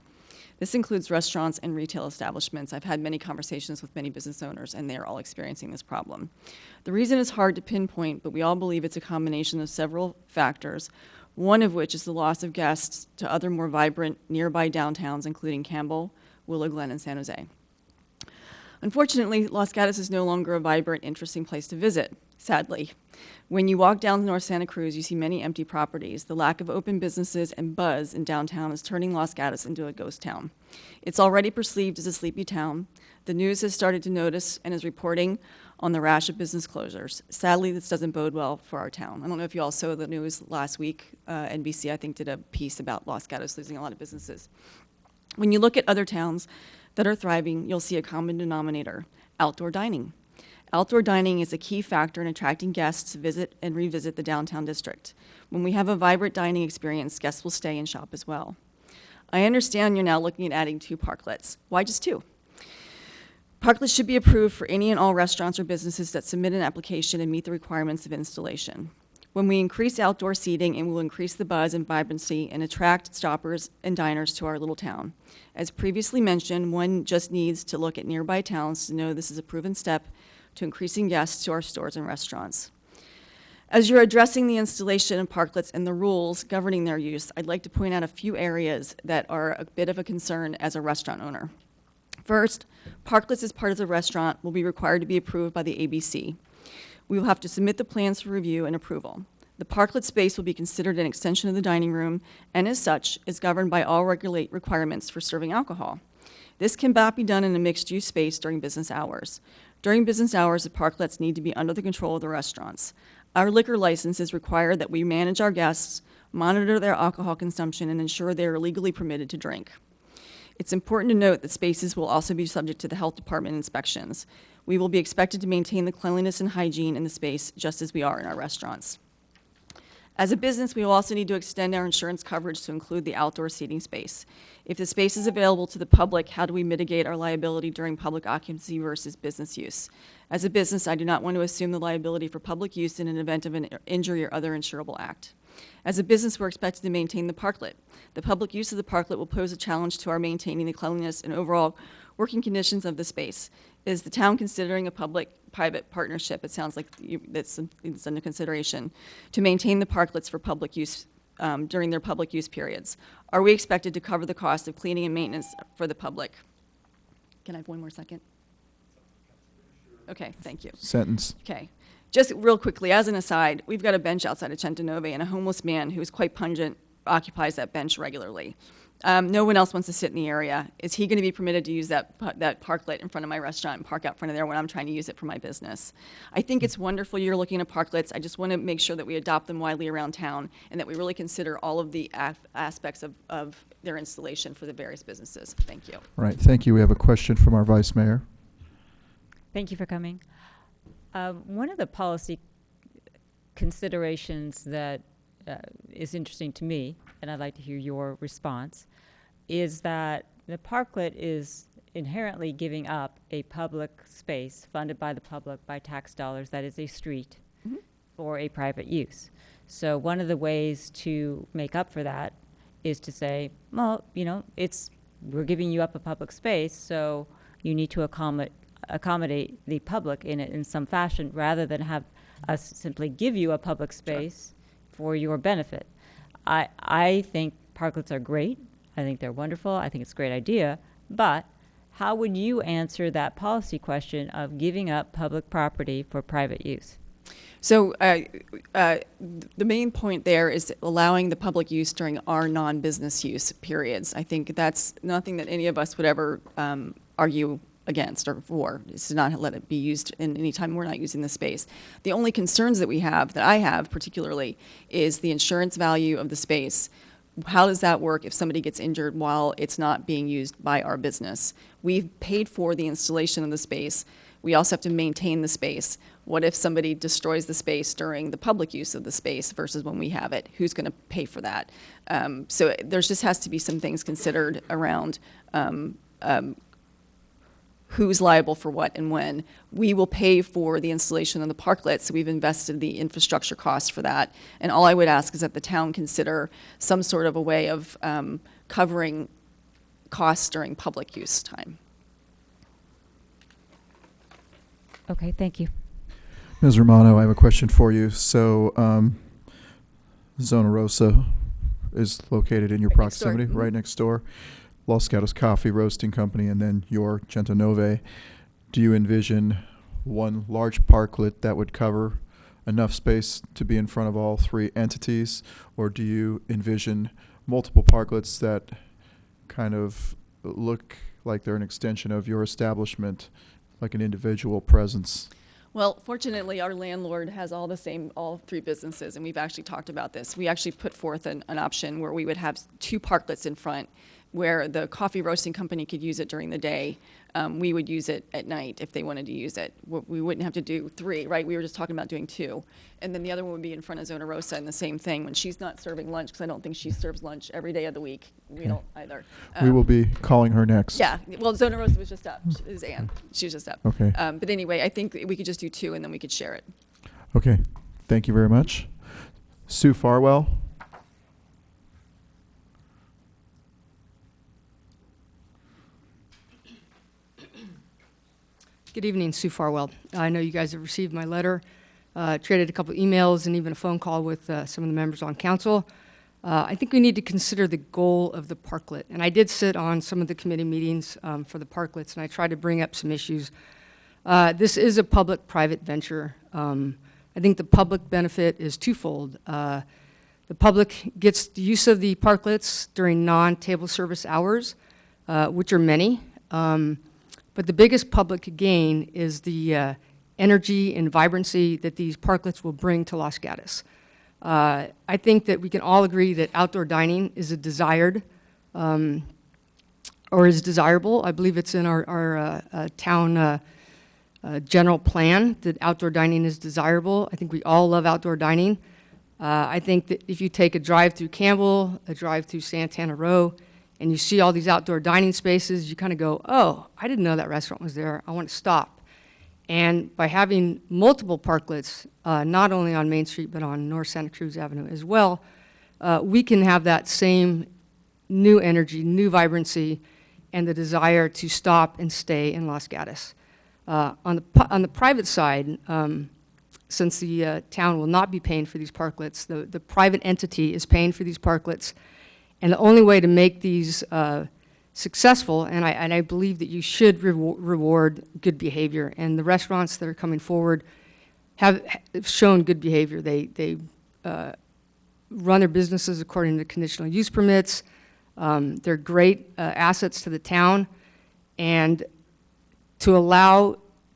This includes restaurants and retail establishments. I've had many conversations with many business owners, and they are all experiencing this problem. The reason is hard to pinpoint, but we all believe it's a combination of several factors, one of which is the loss of guests to other more vibrant nearby downtowns, including Campbell, Willow Glen, and San Jose. Unfortunately, Los Gatos is no longer a vibrant, interesting place to visit, sadly. When you walk down North Santa Cruz, you see many empty properties. The lack of open businesses and buzz in downtown is turning Los Gatos into a ghost town. It's already perceived as a sleepy town. The news has started to notice and is reporting on the rash of business closures. Sadly, this doesn't bode well for our town. I don't know if you all saw the news last week. NBC, I think, did a piece about Los Gatos losing a lot of businesses. When you look at other towns that are thriving, you'll see a common denominator: outdoor dining. Outdoor dining is a key factor in attracting guests to visit and revisit the downtown district. When we have a vibrant dining experience, guests will stay and shop as well. I understand you're now looking at adding 2 parklets. Why just 2? Parklets should be approved for any and all restaurants or businesses that submit an application and meet the requirements of installation. When we increase outdoor seating, it will increase the buzz and vibrancy and attract shoppers and diners to our little town. As previously mentioned, one just needs to look at nearby towns to know this is a proven step to increasing guests to our stores and restaurants. As you're addressing the installation of parklets and the rules governing their use, I'd like to point out a few areas that are a bit of a concern as a restaurant owner. First, parklets as part of the restaurant will be required to be approved by the ABC. We will have to submit the plans for review and approval. The parklet space will be considered an extension of the dining room, and as such, is governed by all requirements for serving alcohol. This cannot be done in a mixed-use space during business hours. During business hours, the parklets need to be under the control of the restaurants. Our liquor licenses require that we manage our guests, monitor their alcohol consumption, and ensure they are legally permitted to drink. It's important to note that spaces will also be subject to the health department inspections. We will be expected to maintain the cleanliness and hygiene in the space just as we are in our restaurants. As a business, we will also need to extend our insurance coverage to include the outdoor seating space. If the space is available to the public, how do we mitigate our liability during public occupancy versus business use? As a business, I do not want to assume the liability for public use in an event of an injury or other insurable act. As a business, we're expected to maintain the parklet. The public use of the parklet will pose a challenge to our maintaining the cleanliness and overall working conditions of the space. Is the town considering a public-private partnership? It sounds like it's under consideration to maintain the parklets for public use during their public use periods. Are we expected to cover the cost of cleaning and maintenance for the public? Can I have one more second? Okay, thank you. Sentence. Okay. Just real quickly, as an aside, we've got a bench outside of Centonove, and a homeless man who is quite pungent occupies that bench regularly. No one else wants to sit in the area. Is he going to be permitted to use that parklet in front of my restaurant and park out front of there when I'm trying to use it for my business? I think it's wonderful you're looking at parklets. I just want to make sure that we adopt them widely around town and that we really consider all of the aspects of their installation for the various businesses. Thank you. All right, thank you. We have a question from our Vice Mayor. Thank you for coming. One of the policy considerations that is interesting to me, and I'd like to hear your response, is that the Parklet is inherently giving up a public space funded by the public by tax dollars that is a street for a private use. So one of the ways to make up for that is to say, well, you know, we're giving you up a public space, so you need to accommodate the public in it in some fashion, rather than have us simply give you a public space for your benefit. I think parklets are great. I think they're wonderful. I think it's a great idea. But how would you answer that policy question of giving up public property for private use? So the main point there is allowing the public use during our non-business use periods. I think that's nothing that any of us would ever argue against or for, is to not let it be used in any time we're not using the space. The only concerns that we have, that I have particularly, is the insurance value of the space. How does that work if somebody gets injured while it's not being used by our business? We've paid for the installation of the space. We also have to maintain the space. What if somebody destroys the space during the public use of the space versus when we have it? Who's going to pay for that? So there's just has to be some things considered around who's liable for what and when. We will pay for the installation of the parklet, so we've invested the infrastructure costs for that. And all I would ask is that the town consider some sort of a way of covering costs during public use time. Okay, thank you. Ms. Romano, I have a question for you. So, Zona Rosa is located in your Right next door. proximity, right next door. Los Gatos Coffee Roasting Company, and then your Centonove. Do you envision one large parklet that would cover enough space to be in front of all three entities, or do you envision multiple parklets that kind of look like they're an extension of your establishment, like an individual presence? Well, fortunately, our landlord has all three businesses, and we've actually talked about this. We actually put forth an option where we would have two parklets in front, where the coffee roasting company could use it during the day. We would use it at night if they wanted to use it. We wouldn't have to do three, right? We were just talking about doing two. And then the other one would be in front of Zona Rosa, and the same thing when she's not serving lunch, because I don't think she serves lunch every day of the week. We don't either. We will be calling her next. Yeah, well, Zona Rosa was just up. It was Ann. She was just up. Okay. But anyway, I think we could just do two, and then we could share it. Okay, thank you very much. Sue Farwell. Good evening, Sue Farwell. I know you guys have received my letter, traded a couple emails and even a phone call with some of the members on council. I think we need to consider the goal of the parklet. And I did sit on some of the committee meetings for the parklets, and I tried to bring up some issues. This is a public-private venture. I think the public benefit is twofold. The public gets the use of the parklets during non-table service hours, which are many. But the biggest public gain is the energy and vibrancy that these parklets will bring to Los Gatos. I think that we can all agree that outdoor dining is a desired or is desirable. I believe it's in our town general plan that outdoor dining is desirable. I think we all love outdoor dining. I think that if you take a drive through Campbell, a drive through Santana Row, and you see all these outdoor dining spaces, you kind of go, oh, I didn't know that restaurant was there. I want to stop. And by having multiple parklets, not only on Main Street, but on North Santa Cruz Avenue as well, we can have that same new energy, new vibrancy, and the desire to stop and stay in Los Gatos. On the private side, since the town will not be paying for these parklets, the private entity is paying for these parklets. And the only way to make these successful, and I believe that you should reward good behavior, and the restaurants that are coming forward have shown good behavior. They run their businesses according to conditional use permits. They're great assets to the town, and to allow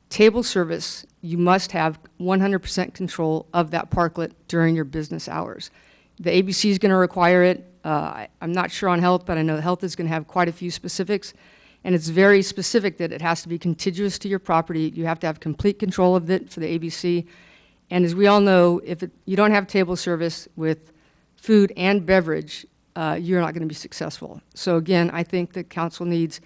table service, you must have 100% control of that parklet during your business hours. The ABC is going to require it. I'm not sure on health, but I know health is going to have quite a few specifics, and it's very specific that it has to be contiguous to your property. You have to have complete control of it for the ABC, And as we all know, if you don't have table service with food and beverage, you're not going to be successful. So again, I think the council needs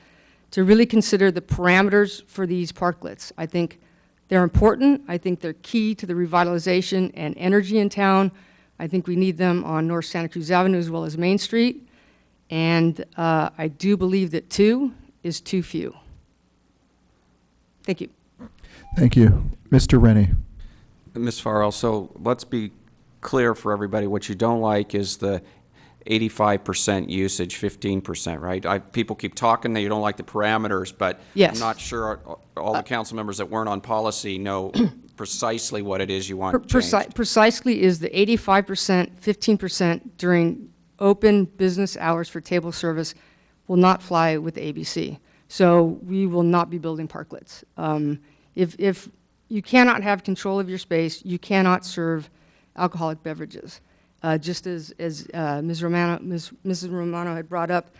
to really consider the parameters for these parklets. I think they're important. I think they're key to the revitalization and energy in town. I think we need them on North Santa Cruz Avenue as well as Main Street. And I do believe that 2 is too few. Thank you. Thank you. Mr. Rennie. Ms. Farrell, so let's be clear for everybody. What you don't like is the 85% usage, 15%, right? People keep talking that you don't like the parameters, but yes. I'm not sure all the council members that weren't on policy know precisely what it is you want changed. Precisely is the 85%, 15% during open business hours for table service will not fly with the ABC. So we will not be building parklets. If you cannot have control of your space, you cannot serve alcoholic beverages. Just as Mrs. Romano had brought up,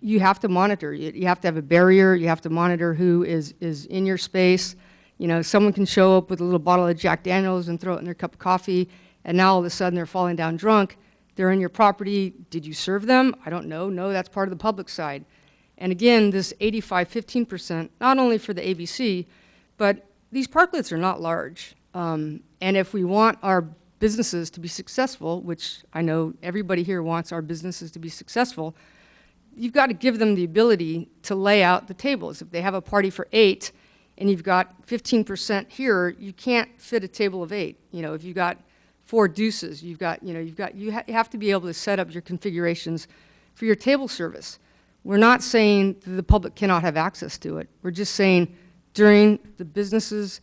you have to monitor. You have to have a barrier. You have to monitor who is in your space. You know, someone can show up with a little bottle of Jack Daniels and throw it in their cup of coffee, and now all of a sudden they're falling down drunk. They're in your property. Did you serve them? I don't know. No, that's part of the public side. And again, this 85, 15%, not only for the ABC, but these parklets are not large. And if we want our businesses to be successful, which I know everybody here wants our businesses to be successful, you've got to give them the ability to lay out the tables. If they have a party for 8 and you've got 15% here, you can't fit a table of 8. You know, if you've got 4 deuces, you have to be able to set up your configurations for your table service. We're not saying that the public cannot have access to it. We're just saying during the business's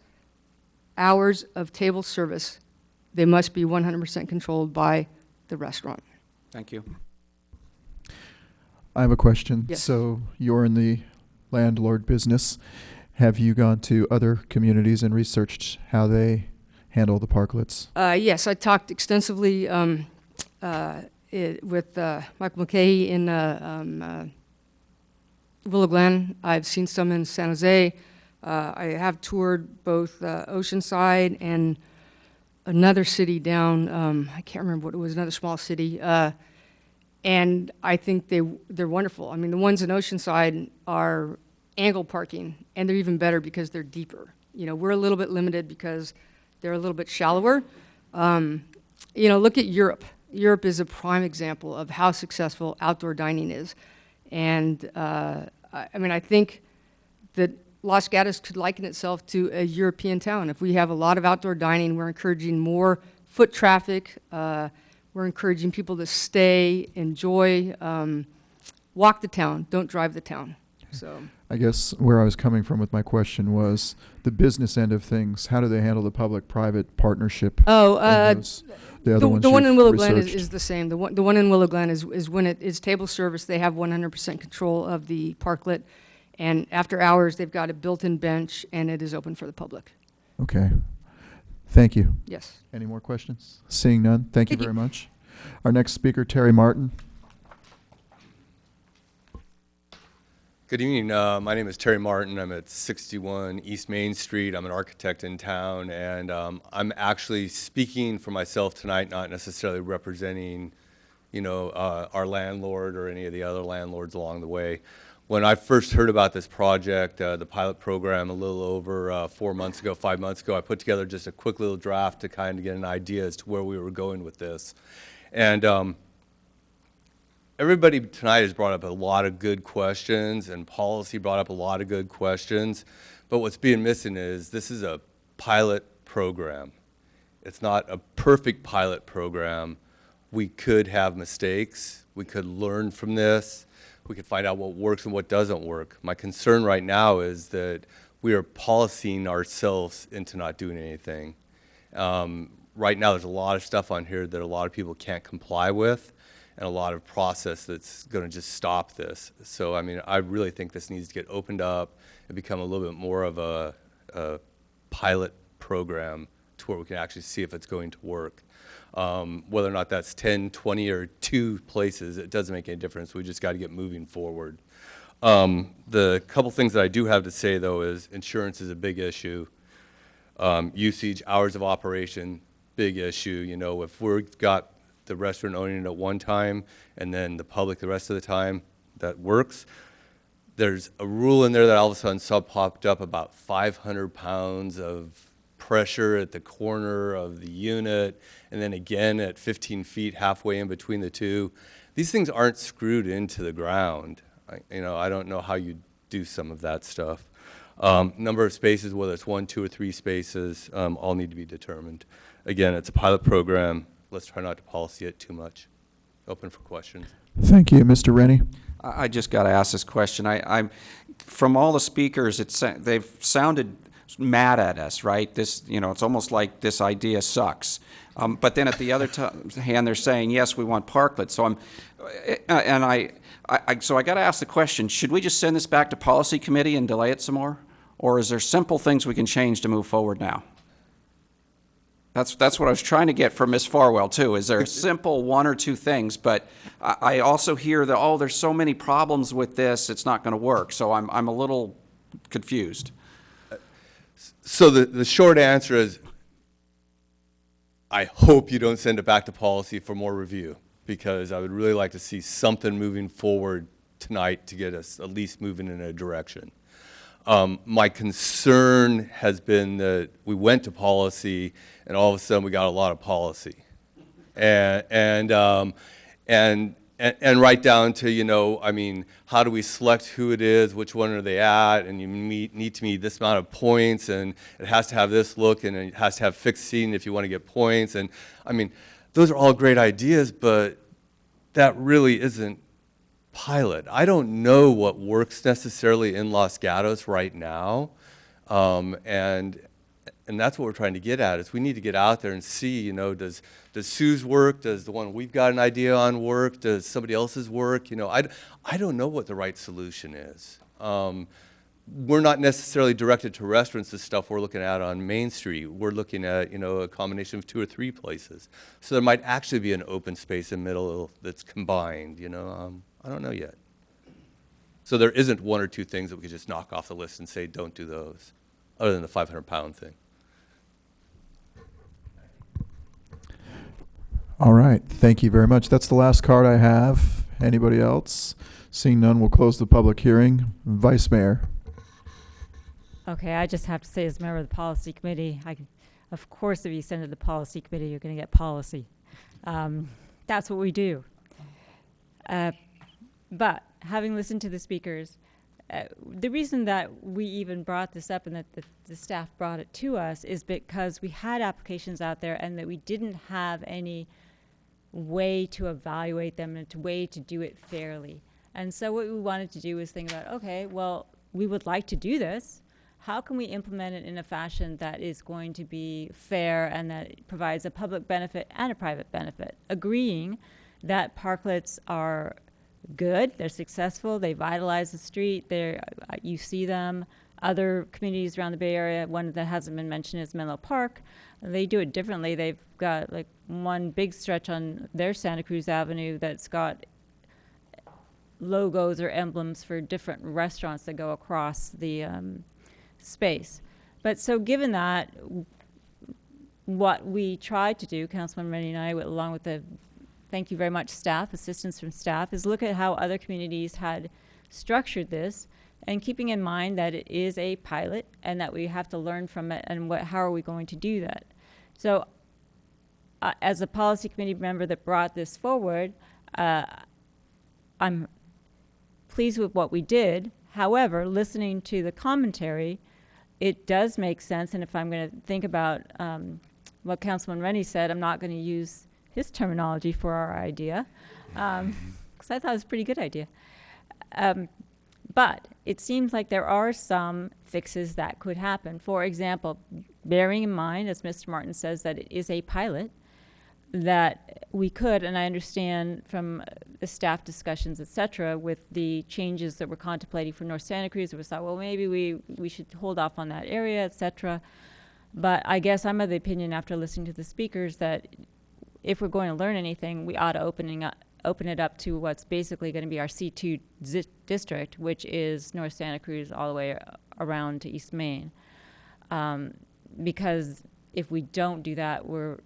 hours of table service, they must be 100% controlled by the restaurant. Thank you. I have a question. Yes. So you're in the landlord business. Have you gone to other communities and researched how they handle the parklets? Yes, I talked extensively with Michael McKay in Willow Glen. I've seen some in San Jose. I have toured both Oceanside and another city down, I can't remember what it was, another small city. And I think they're wonderful. I mean, the ones in Oceanside are angle parking, and they're even better because they're deeper. You know, we're a little bit limited because they're a little bit shallower. You know, look at Europe. Europe is a prime example of how successful outdoor dining is. And I mean, I think that Los Gatos could liken itself to a European town. If we have a lot of outdoor dining, we're encouraging more foot traffic. We're encouraging people to stay, enjoy, walk the town, don't drive the town. So I guess where I was coming from with my question was the business end of things. How do they handle the public-private partnership? Oh, the other ones the one you've in Willow Glen researched? is the same. The one in Willow Glen is when it is table service, they have 100% control of the parklet. And after hours, they've got a built-in bench, and it is open for the public. Okay. Thank you. Yes. Any more questions? Seeing none, thank you very much. Our next speaker, Terry Martin. Good evening. My name is Terry Martin. I'm at 61 East Main Street. I'm an architect in town, and I'm actually speaking for myself tonight, not necessarily representing, you know, our landlord or any of the other landlords along the way. When I first heard about this project, the pilot program, a little over 5 months ago, I put together just a quick little draft to kind of get an idea as to where we were going with this. And everybody tonight has brought up a lot of good questions, and policy brought up a lot of good questions. But what's being missing is this is a pilot program. It's not a perfect pilot program. We could have mistakes. We could learn from this. We could find out what works and what doesn't work. My concern right now is that we are policing ourselves into not doing anything. Right now, there's a lot of stuff on here that a lot of people can't comply with, and a lot of process that's going to just stop this. So, I mean, I really think this needs to get opened up and become a little bit more of a pilot program to where we can actually see if it's going to work. Whether or not that's 10, 20, or 2 places, it doesn't make any difference. We just got to get moving forward. The couple things that I do have to say, though, is insurance is a big issue. Usage, hours of operation, big issue. You know, if we've got the restaurant owning it at one time and then the public the rest of the time, that works. There's a rule in there that all of a sudden popped up about 500 pounds of pressure at the corner of the unit, and then again at 15 feet halfway in between the two. These things aren't screwed into the ground. I don't know how you do some of that stuff. Number of spaces, whether it's 1, 2, or 3 spaces, all need to be determined. Again, it's a pilot program. Let's try not to policy it too much. Open for questions. Thank you. Mr. Rennie? I just got to ask this question. I'm from all the speakers, they've sounded mad at us, right? This, it's almost like this idea sucks. But then at the other hand, they're saying, yes, we want Parklet. So so I got to ask the question: should we just send this back to policy committee and delay it some more, or is there simple things we can change to move forward now? That's what I was trying to get from Ms. Farwell too. Is there a simple 1 or 2 things? But I also hear that there's so many problems with this, it's not going to work. So I'm a little confused. So the short answer is, I hope you don't send it back to policy for more review, because I would really like to see something moving forward tonight to get us at least moving in a direction. My concern has been that we went to policy and all of a sudden we got a lot of policy, and right down to how do we select who it is, which one are they at, and you need to meet this amount of points, and it has to have this look, and it has to have fixed seating if you want to get points, and those are all great ideas, but that really isn't pilot. I don't know what works necessarily in Los Gatos right now, and that's what we're trying to get at. Is we need to get out there and see, does Sue's work, does the one we've got an idea on work, does somebody else's work? I don't know what the right solution is. We're not necessarily directed to restaurants. The stuff we're looking at on Main Street, we're looking at a combination of 2 or 3 places. So there might actually be an open space in the middle that's combined. I don't know yet. So there isn't 1 or 2 things that we could just knock off the list and say, don't do those, other than the 500-pound thing. All right. Thank you very much. That's the last card I have. Anybody else? Seeing none, we'll close the public hearing. Vice Mayor. Okay, I just have to say, as a member of the policy committee, of course, if you send it to the policy committee, you're going to get policy. That's what we do. But having listened to the speakers, the reason that we even brought this up and that the staff brought it to us is because we had applications out there and that we didn't have any way to evaluate them and a way to do it fairly. And so what we wanted to do was think about, okay, well, we would like to do this. How can we implement it in a fashion that is going to be fair and that provides a public benefit and a private benefit? Agreeing that parklets are good, they're successful, they vitalize the street, you see them. Other communities around the Bay Area, one that hasn't been mentioned is Menlo Park. They do it differently. They've got like one big stretch on their Santa Cruz Avenue that's got logos or emblems for different restaurants that go across the space. But so given that, what we tried to do, Councilman Rennie and I, along with the thank you very much staff, assistance from staff, is look at how other communities had structured this, and keeping in mind that it is a pilot and that we have to learn from it, and how are we going to do that. So as a policy committee member that brought this forward, I'm pleased with what we did. However, listening to the commentary, it does make sense, and if I'm going to think about what Councilman Rennie said, I'm not going to use his terminology for our idea, because I thought it was a pretty good idea. But it seems like there are some fixes that could happen. For example, bearing in mind, as Mr. Martin says, that it is a pilot, that we could, and I understand from the staff discussions, et cetera, with the changes that we're contemplating for North Santa Cruz, we thought, well, maybe we should hold off on that area, et cetera. But I guess I'm of the opinion, after listening to the speakers, that if we're going to learn anything, we ought to open it up to what's basically going to be our C2 district, which is North Santa Cruz all the way around to East Main. because if we don't do that, we're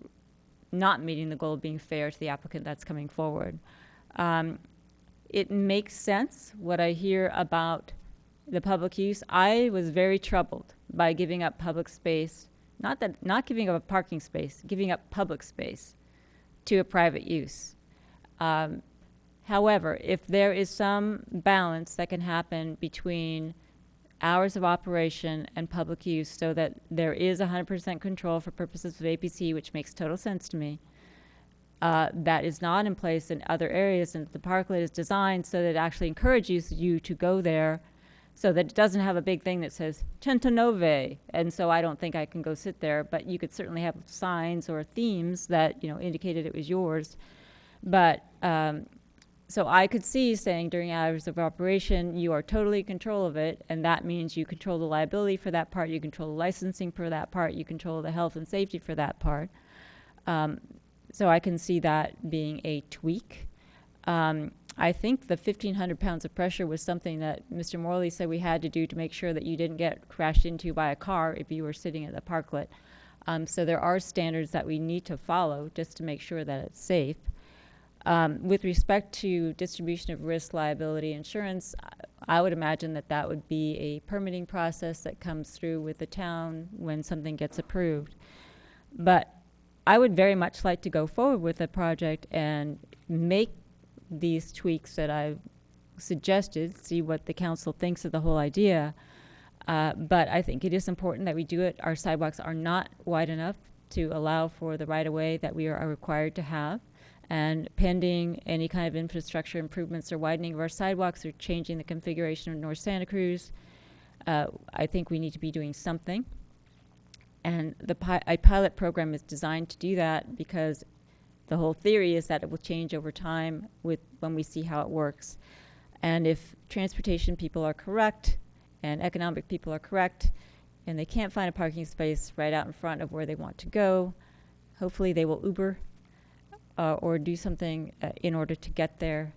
not meeting the goal of being fair to the applicant that's coming forward. It makes sense what I hear about the public use. I was very troubled by giving up public space, not giving up a parking space, giving up public space to a private use. However, if there is some balance that can happen between hours of operation and public use so that there is 100% control for purposes of APC, which makes total sense to me, that is not in place in other areas, and the parklet is designed so that it actually encourages you to go there, so that it doesn't have a big thing that says Centonove, and so I don't think I can go sit there, but you could certainly have signs or themes that, you know, indicated it was yours. But so I could see saying during hours of operation, you are totally in control of it, and that means you control the liability for that part, you control the licensing for that part, you control the health and safety for that part. So I can see that being a tweak. I think the 1,500 pounds of pressure was something that Mr. Morley said we had to do to make sure that you didn't get crashed into by a car if you were sitting at the parklet. So there are standards that we need to follow just to make sure that it's safe. With respect to distribution of risk liability insurance, I would imagine that that would be a permitting process that comes through with the town when something gets approved. But I would very much like to go forward with the project and make these tweaks that I've suggested, see what the council thinks of the whole idea. But I think it is important that we do it. Our sidewalks are not wide enough to allow for the right-of-way that we are required to have. And pending any kind of infrastructure improvements or widening of our sidewalks or changing the configuration of North Santa Cruz, I think we need to be doing something. And the pilot program is designed to do that because the whole theory is that it will change over time when we see how it works. And if transportation people are correct and economic people are correct and they can't find a parking space right out in front of where they want to go, hopefully they will Uber or do something in order to get there.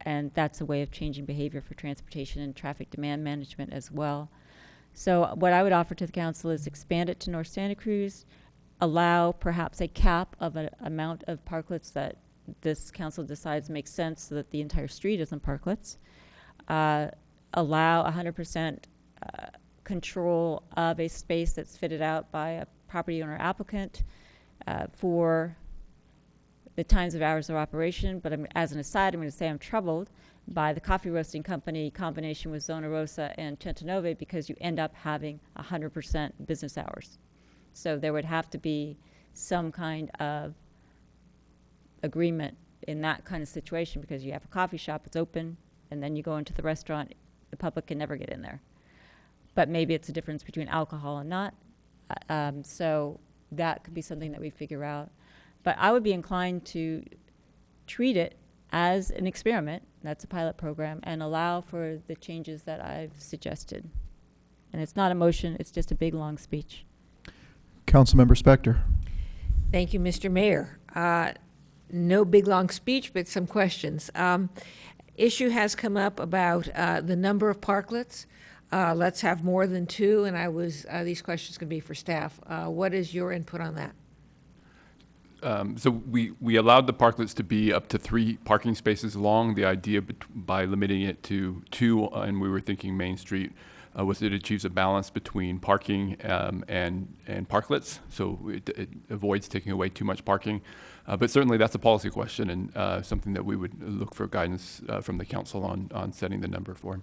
And that's a way of changing behavior for transportation and traffic demand management as well. So what I would offer to the council is expand it to North Santa Cruz, allow perhaps a cap of an amount of parklets that this council decides makes sense so that the entire street isn't parklets, allow 100% control of a space that's fitted out by a property owner applicant for the times of hours of operation. But as an aside, I'm going to say I'm troubled by the coffee roasting company combination with Zona Rosa and Centonove because you end up having 100% business hours. So there would have to be some kind of agreement in that kind of situation because you have a coffee shop, it's open, and then you go into the restaurant, the public can never get in there. But maybe it's a difference between alcohol and not. So that could be something that we figure out. But I would be inclined to treat it as an experiment, that's a pilot program, and allow for the changes that I've suggested. And it's not a motion, it's just a big, long speech. Councilmember Spector. Thank you, Mr. Mayor. No big, long speech, but some questions. Issue has come up about the number of parklets. Let's have more than two, and these questions could be for staff. What is your input on that? So we allowed the parklets to be up to 3 parking spaces long. The idea by limiting it to 2, and we were thinking Main Street, was it achieves a balance between parking and parklets, so it avoids taking away too much parking. But certainly that's a policy question and something that we would look for guidance from the council on setting the number for.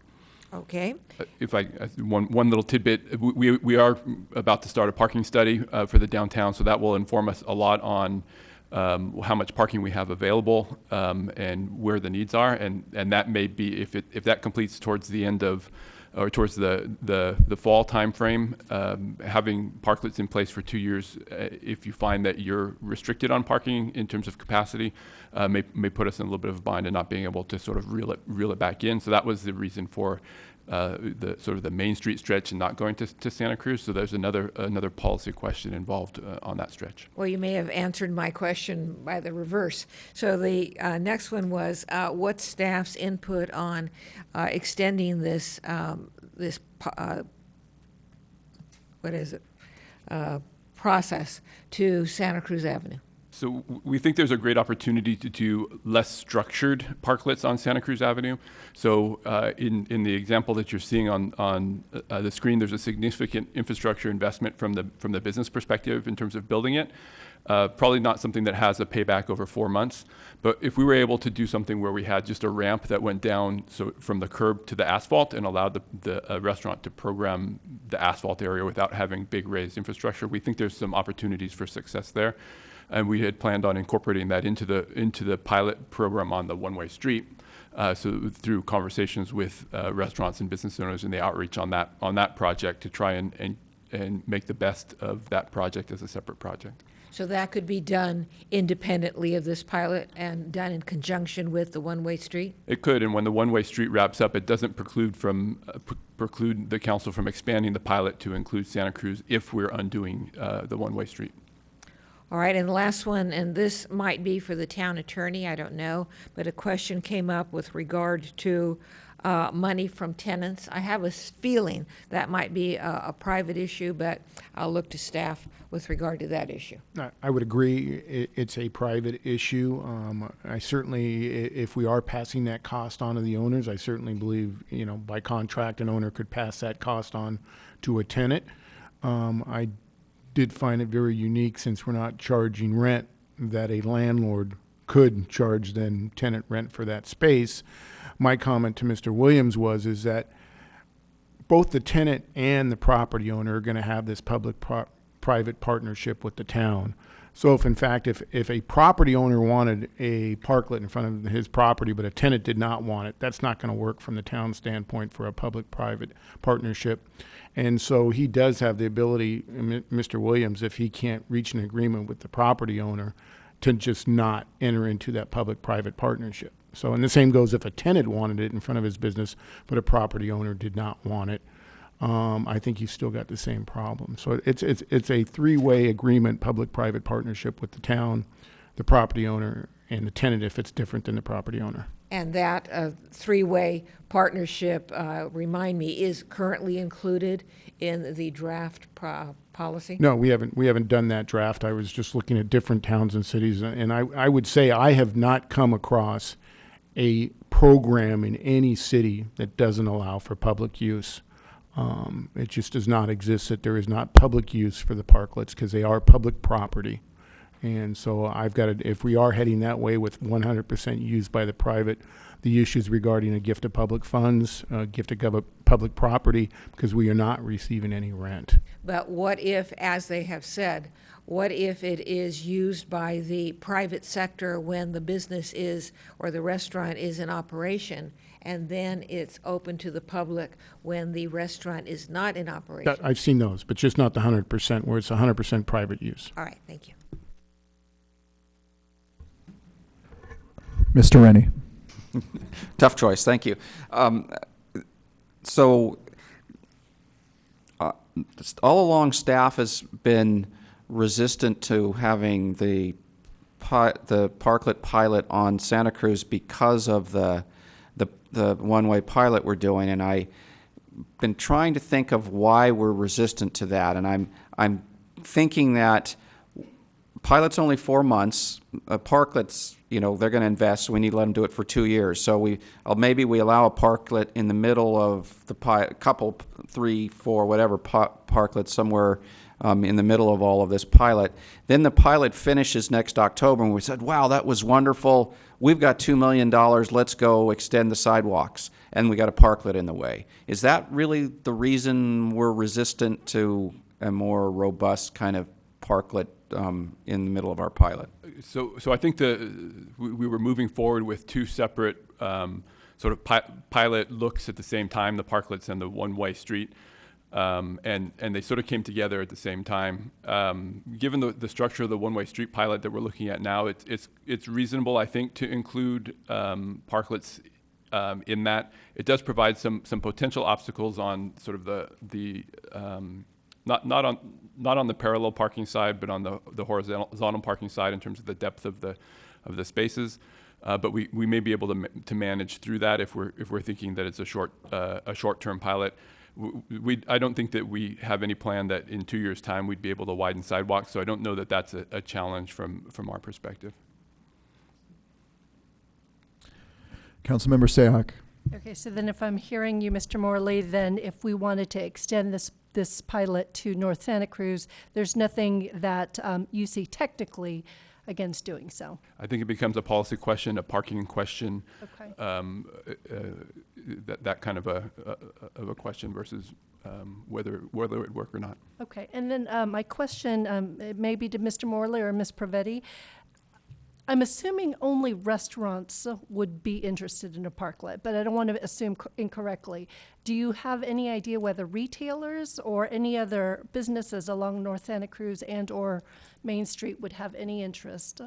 Okay. If one little tidbit, we are about to start a parking study for the downtown, so that will inform us a lot on how much parking we have available and where the needs are, and that may be if that completes towards the end of or towards the fall time frame, having parklets in place for 2 years, if you find that you're restricted on parking in terms of capacity, may put us in a little bit of a bind and not being able to sort of reel it back in. So that was the reason for the sort of the Main Street stretch and not going to Santa Cruz. So there's another policy question involved on that stretch. Well, you may have answered my question by the reverse. So the next one was what staff's input on extending this what is it? process to Santa Cruz Avenue? So we think there's a great opportunity to do less structured parklets on Santa Cruz Avenue. So in the example that you're seeing on the screen, there's a significant infrastructure investment from the business perspective in terms of building it. Probably not something that has a payback over 4 months, but if we were able to do something where we had just a ramp that went down so from the curb to the asphalt and allowed the restaurant to program the asphalt area without having big raised infrastructure, we think there's some opportunities for success there. And we had planned on incorporating that into the pilot program on the one-way street. So through conversations with restaurants and business owners and the outreach on that project to try and make the best of that project as a separate project. So that could be done independently of this pilot and done in conjunction with the one-way street? It could, and when the one-way street wraps up, it doesn't preclude the council from expanding the pilot to include Santa Cruz if we're undoing the one-way street. All right, and the last one, and this might be for the town attorney, I don't know, but a question came up with regard to money from tenants. I have a feeling that might be a private issue, but I'll look to staff with regard to that issue. I would agree it's a private issue. I certainly, if we are passing that cost on to the owners, I certainly believe, by contract, an owner could pass that cost on to a tenant. I did find it very unique, since we're not charging rent, that a landlord could charge then tenant rent for that space. My comment to Mr. Williams is that both the tenant and the property owner are going to have this public-private partnership with the town. So if in fact, if a property owner wanted a parklet in front of his property, but a tenant did not want it, that's not going to work from the town standpoint for a public-private partnership. And so he does have the ability, Mr. Williams, if he can't reach an agreement with the property owner, to just not enter into that public-private partnership. So, and the same goes if a tenant wanted it in front of his business, but a property owner did not want it. I think you've still got the same problem. So it's a three-way agreement, public-private partnership with the town, the property owner, and the tenant if it's different than the property owner. And that three-way partnership, remind me, is currently included in the draft policy? No, we haven't done that draft. I was just looking at different towns and cities, and I would say I have not come across a program in any city that doesn't allow for public use. It just does not exist that there is not public use for the parklets because they are public property. And so if we are heading that way with 100% used by the private, the issues regarding a gift of public funds, gift of public property, because we are not receiving any rent. But what if, as they have said, what if it is used by the private sector when the business is, or the restaurant is in operation, and then it's open to the public when the restaurant is not in operation? I've seen those, but just not the 100%, where it's 100% private use. All right, thank you. Mr. Rennie. Tough choice, thank you. So all along, staff has been resistant to having the parklet pilot on Santa Cruz because of the one-way pilot we're doing, and I've been trying to think of why we're resistant to that, and I'm thinking that pilot's only 4 months. Parklets, they're going to invest, so we need to let them do it for 2 years. So maybe we allow a parklet in the middle of the couple, 3, 4, whatever parklets somewhere in the middle of all of this pilot. Then the pilot finishes next October, and we said, wow, that was wonderful. We've got $2 million. Let's go extend the sidewalks. And we got a parklet in the way. Is that really the reason we're resistant to a more robust kind of parklet in the middle of our pilot? So I think we were moving forward with two separate sort of pilot looks at the same time, the parklets and the one-way street, and they sort of came together at the same time. Given the structure of the one-way street pilot that we're looking at now, it's reasonable, I think, to include parklets in that. It does provide some potential obstacles on sort of not on the parallel parking side, but on the horizontal parking side in terms of the depth of the spaces. But we may be able to manage through that if we're thinking that it's a short-term pilot. I don't think that we have any plan that in 2 years' time we'd be able to widen sidewalks, so I don't know that that's a challenge from our perspective. Councilmember Sayak. Okay, so then if I'm hearing you, Mr. Morley, then if we wanted to extend this pilot to North Santa Cruz, there's nothing that you see technically against doing so. I think it becomes a policy question, a parking question, Okay. that kind of a question versus whether it would work or not. Okay, and then my question, it may be to Mr. Morley or Ms. Pravetti. I'm assuming only restaurants would be interested in a parklet, but I don't want to assume incorrectly. Do you have any idea whether retailers or any other businesses along North Santa Cruz and or Main Street would have any interest?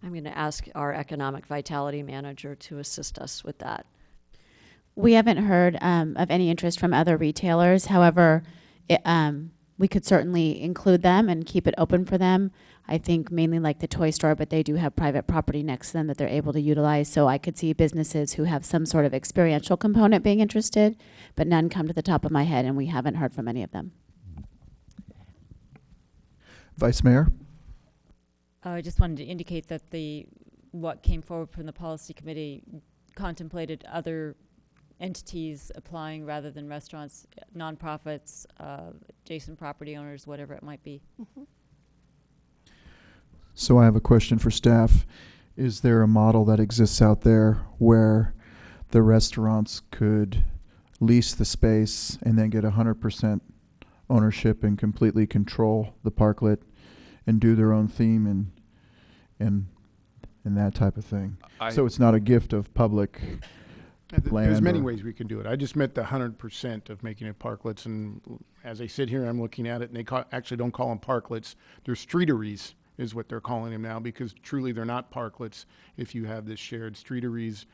I'm going to ask our economic vitality manager to assist us with that. We haven't heard of any interest from other retailers. However, we could certainly include them and keep it open for them. I think mainly like the toy store, but they do have private property next to them that they're able to utilize. So I could see businesses who have some sort of experiential component being interested, but none come to the top of my head, and we haven't heard from any of them. Vice Mayor? I just wanted to indicate that what came forward from the policy committee contemplated other entities applying rather than restaurants, nonprofits, adjacent property owners, whatever it might be. Mm-hmm. So I have a question for staff. Is there a model that exists out there where the restaurants could lease the space and then get 100% ownership and completely control the parklet and do their own theme and that type of thing? So it's not a gift of public land. There's many ways we can do it. I just meant the 100% of making it parklets, and as I sit here, I'm looking at it, and they actually don't call them parklets. They're streeteries is what they're calling them now, because truly they're not parklets if you have this shared streeteries,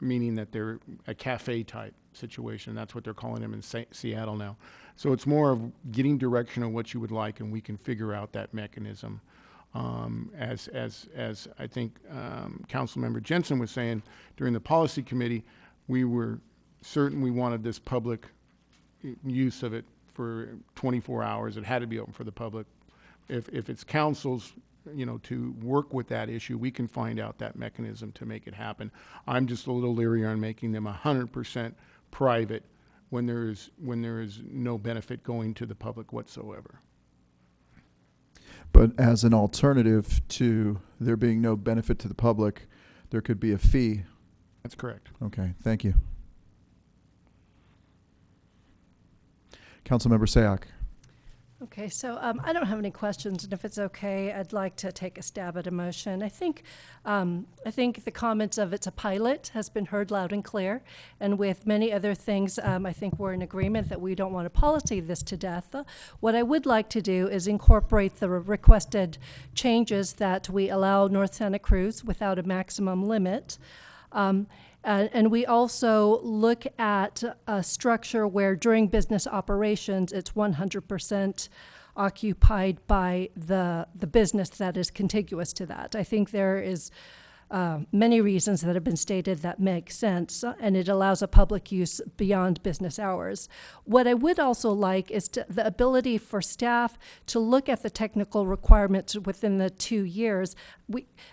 meaning that they're a cafe type situation. That's what they're calling them in Seattle now. So it's more of getting direction on what you would like, and we can figure out that mechanism. As I think Councilmember Jensen was saying during the policy committee, we were certain we wanted this public use of it for 24 hours. It had to be open for the public. If it's council's, to work with that issue, we can find out that mechanism to make it happen. I'm just a little leery on making them 100% private when there is no benefit going to the public whatsoever. But as an alternative to there being no benefit to the public, there could be a fee. That's correct. Okay, thank you. Councilmember Sayak. Okay, so I don't have any questions, and if it's okay, I'd like to take a stab at a motion. I think the comments of it's a pilot has been heard loud and clear, and with many other things, I think we're in agreement that we don't want to policy this to death. What I would like to do is incorporate the requested changes that we allow North Santa Cruz without a maximum limit. And we also look at a structure where during business operations, it's 100% occupied by the business that is contiguous to that. I think there is many reasons that have been stated that make sense, and it allows a public use beyond business hours. What I would also like is the ability for staff to look at the technical requirements within the 2 years.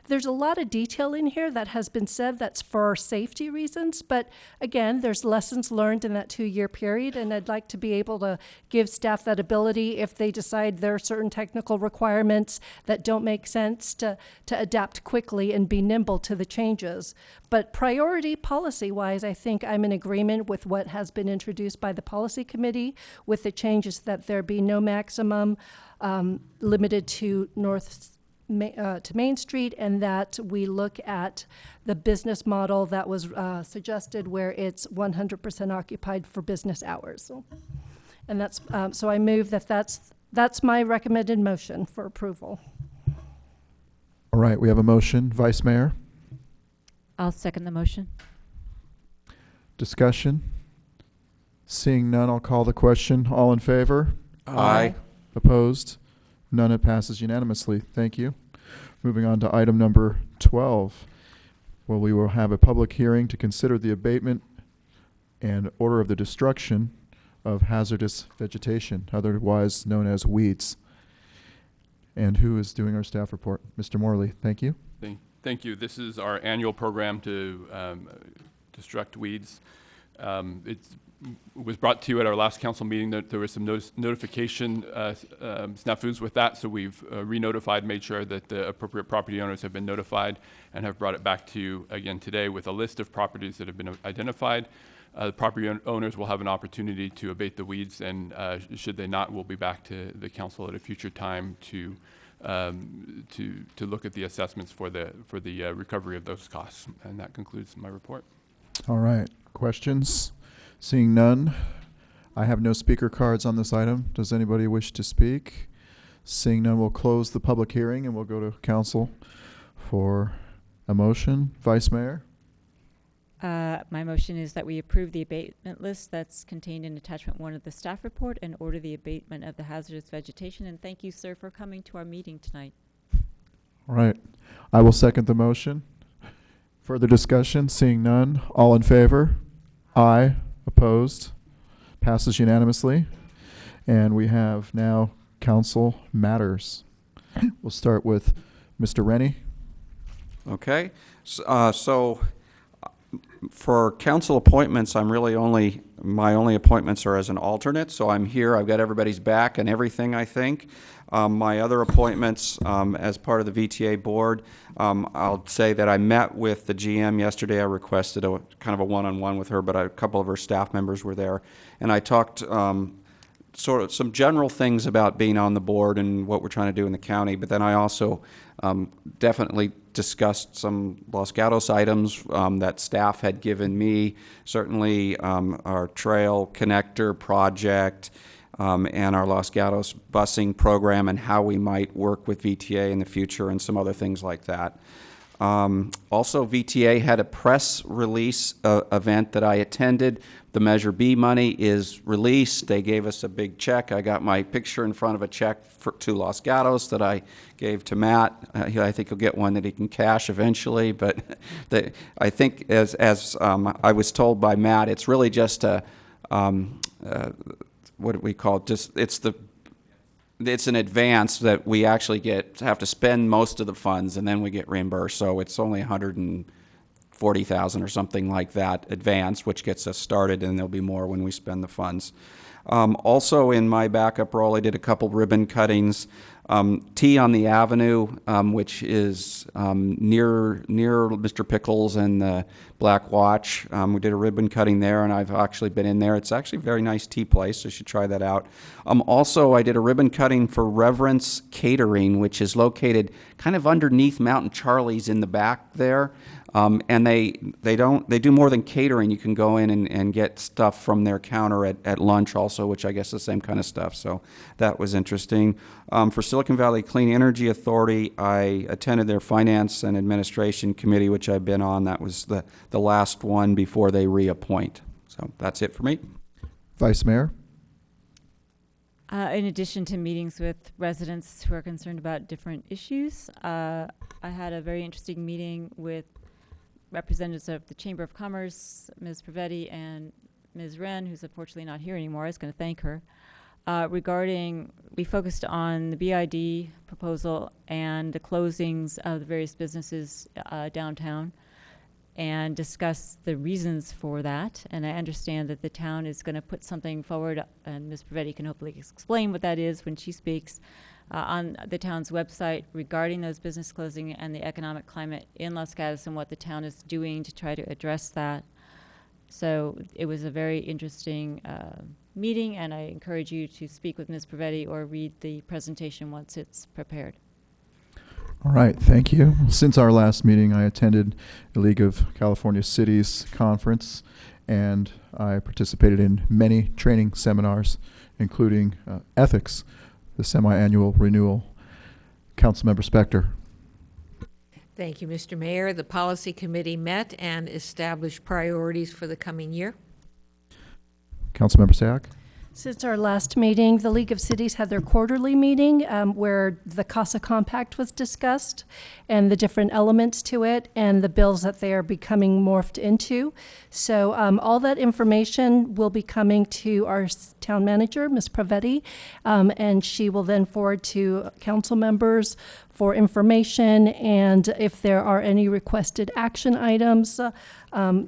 There's a lot of detail in here that has been said that's for safety reasons, but again, there's lessons learned in that 2-year period, and I'd like to be able to give staff that ability if they decide there are certain technical requirements that don't make sense to adapt quickly and be nimble to the changes. But priority policy-wise, I think I'm in agreement with what has been introduced by the policy committee with the changes that there be no maximum limited to to Main Street, and that we look at the business model that was suggested where it's 100% occupied for business hours. And that's so I move that's my recommended motion for approval. All right, we have a motion. Vice Mayor? I'll second the motion. Discussion? Seeing none, I'll call the question. All in favor? Aye. Opposed? None. It passes unanimously. Thank you. Moving on to item number 12. Well, we will have a public hearing to consider the abatement and order of the destruction of hazardous vegetation, otherwise known as weeds. And who is doing our staff report? Mr. Morley, thank you. Thank you. This is our annual program to destruct weeds. It was brought to you at our last council meeting that there was some notification snafus with that, so we've re-notified, made sure that the appropriate property owners have been notified, and have brought it back to you again today with a list of properties that have been identified. The property owners will have an opportunity to abate the weeds, and should they not, we'll be back to the council at a future time to look at the assessments for the recovery of those costs. And that concludes my report. All right. Questions? Seeing none, I have no speaker cards on this item. Does anybody wish to speak? Seeing none, we'll close the public hearing and we'll go to council for a motion. Vice Mayor? My motion is that we approve the abatement list that's contained in attachment 1 of the staff report and order the abatement of the hazardous vegetation. And thank you, sir, for coming to our meeting tonight. All right. I will second the motion. Further discussion? Seeing none. All in favor? Aye. Opposed? Passes unanimously. And we have now council matters. We'll start with Mr. Rennie. Okay. So for council appointments, my only appointments are as an alternate, so I'm here. I've got everybody's back and everything, I think. My other appointments as part of the VTA board, I'll say that I met with the GM yesterday. I requested a kind of a one-on-one with her, but a couple of her staff members were there. And I talked sort of some general things about being on the board and what we're trying to do in the county, but then I also definitely discussed some Los Gatos items that staff had given me, certainly our trail connector project, and our Los Gatos busing program and how we might work with VTA in the future and some other things like that. Also, VTA had a press release event that I attended. The Measure B money is released. They gave us a big check. I got my picture in front of a check to Los Gatos that I gave to Matt. I think he'll get one that he can cash eventually. But I think as I was told by Matt, it's really just a what do we call it? Just it's an advance that we actually have to spend most of the funds and then we get reimbursed. So it's only $140,000 or something like that advance, which gets us started, and there'll be more when we spend the funds. Also in my backup role, I did a couple ribbon cuttings. Tea on the Avenue, which is near Mr. Pickles and the Black Watch. We did a ribbon cutting there, and I've actually been in there. It's actually a very nice tea place, so you should try that out. Also, I did a ribbon cutting for Reverence Catering, which is located kind of underneath Mountain Charlie's in the back there. And they do more than catering. You can go in and get stuff from their counter at lunch also, which I guess is the same kind of stuff. So that was interesting. For Silicon Valley Clean Energy Authority, I attended their Finance and Administration Committee, which I've been on. That was the last one before they reappoint. So that's it for me. Vice Mayor? In addition to meetings with residents who are concerned about different issues, I had a very interesting meeting with representatives of the Chamber of Commerce, Ms. Pravetti and Ms. Wren, who's unfortunately not here anymore. I was going to thank her. We focused on the BID proposal and the closings of the various businesses downtown and discussed the reasons for that. And I understand that the town is going to put something forward, and Ms. Pravetti can hopefully explain what that is when she speaks, on the town's website regarding those business closing and the economic climate in Los Gatos and what the town is doing to try to address that. So it was a very interesting meeting, and I encourage you to speak with Ms. Pravetti or read the presentation once it's prepared. All right, thank you. Since our last meeting, I attended the League of California Cities conference, and I participated in many training seminars, including ethics, the semi-annual renewal. Councilmember Spector. Thank you, Mr. Mayor. The Policy Committee met and established priorities for the coming year. Councilmember Sack. Since our last meeting, the League of Cities had their quarterly meeting where the CASA Compact was discussed and the different elements to it and the bills that they are becoming morphed into. So all that information will be coming to our town manager, Ms. Pravetti, and she will then forward to council members for information, and if there are any requested action items,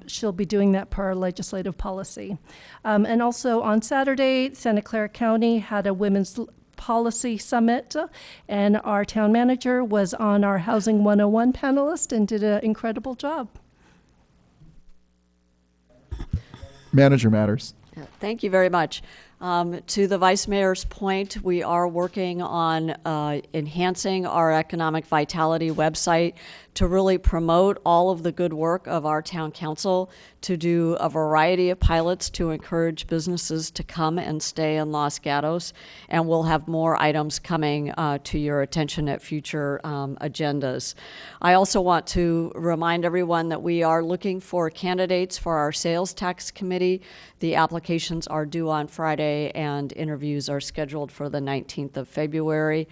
she'll be doing that per our legislative policy. And also on Saturday, Santa Clara County had a women's policy summit, and our town manager was on our Housing 101 panelist and did an incredible job. Manager matters. Thank you very much. To the Vice Mayor's point, we are working on enhancing our economic vitality website to really promote all of the good work of our town council, to do a variety of pilots to encourage businesses to come and stay in Los Gatos, and we'll have more items coming to your attention at future agendas. I also want to remind everyone that we are looking for candidates for our sales tax committee. The applications are due on Friday, and interviews are scheduled for the 19th of February.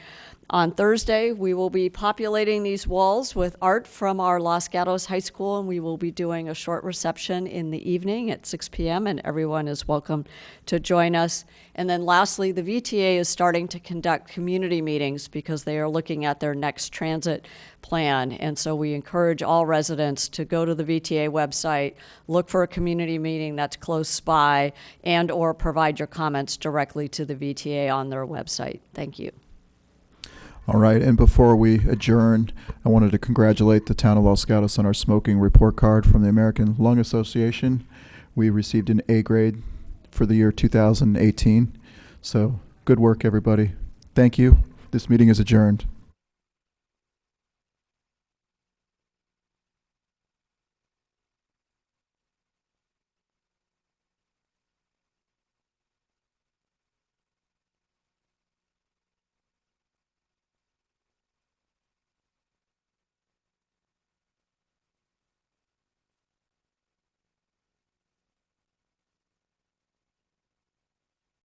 On Thursday, we will be populating these walls with art from our Los Gatos High School, and we will be doing a short reception in the evening at 6 p.m., and everyone is welcome to join us. And then lastly, the VTA is starting to conduct community meetings because they are looking at their next transit plan. And so we encourage all residents to go to the VTA website, look for a community meeting that's close by, and or provide your comments directly to the VTA on their website. Thank you. All right, and before we adjourn, I wanted to congratulate the town of Los Gatos on our smoking report card from the American Lung Association. We received an A grade for the year 2018. So good work, everybody. Thank you. This meeting is adjourned.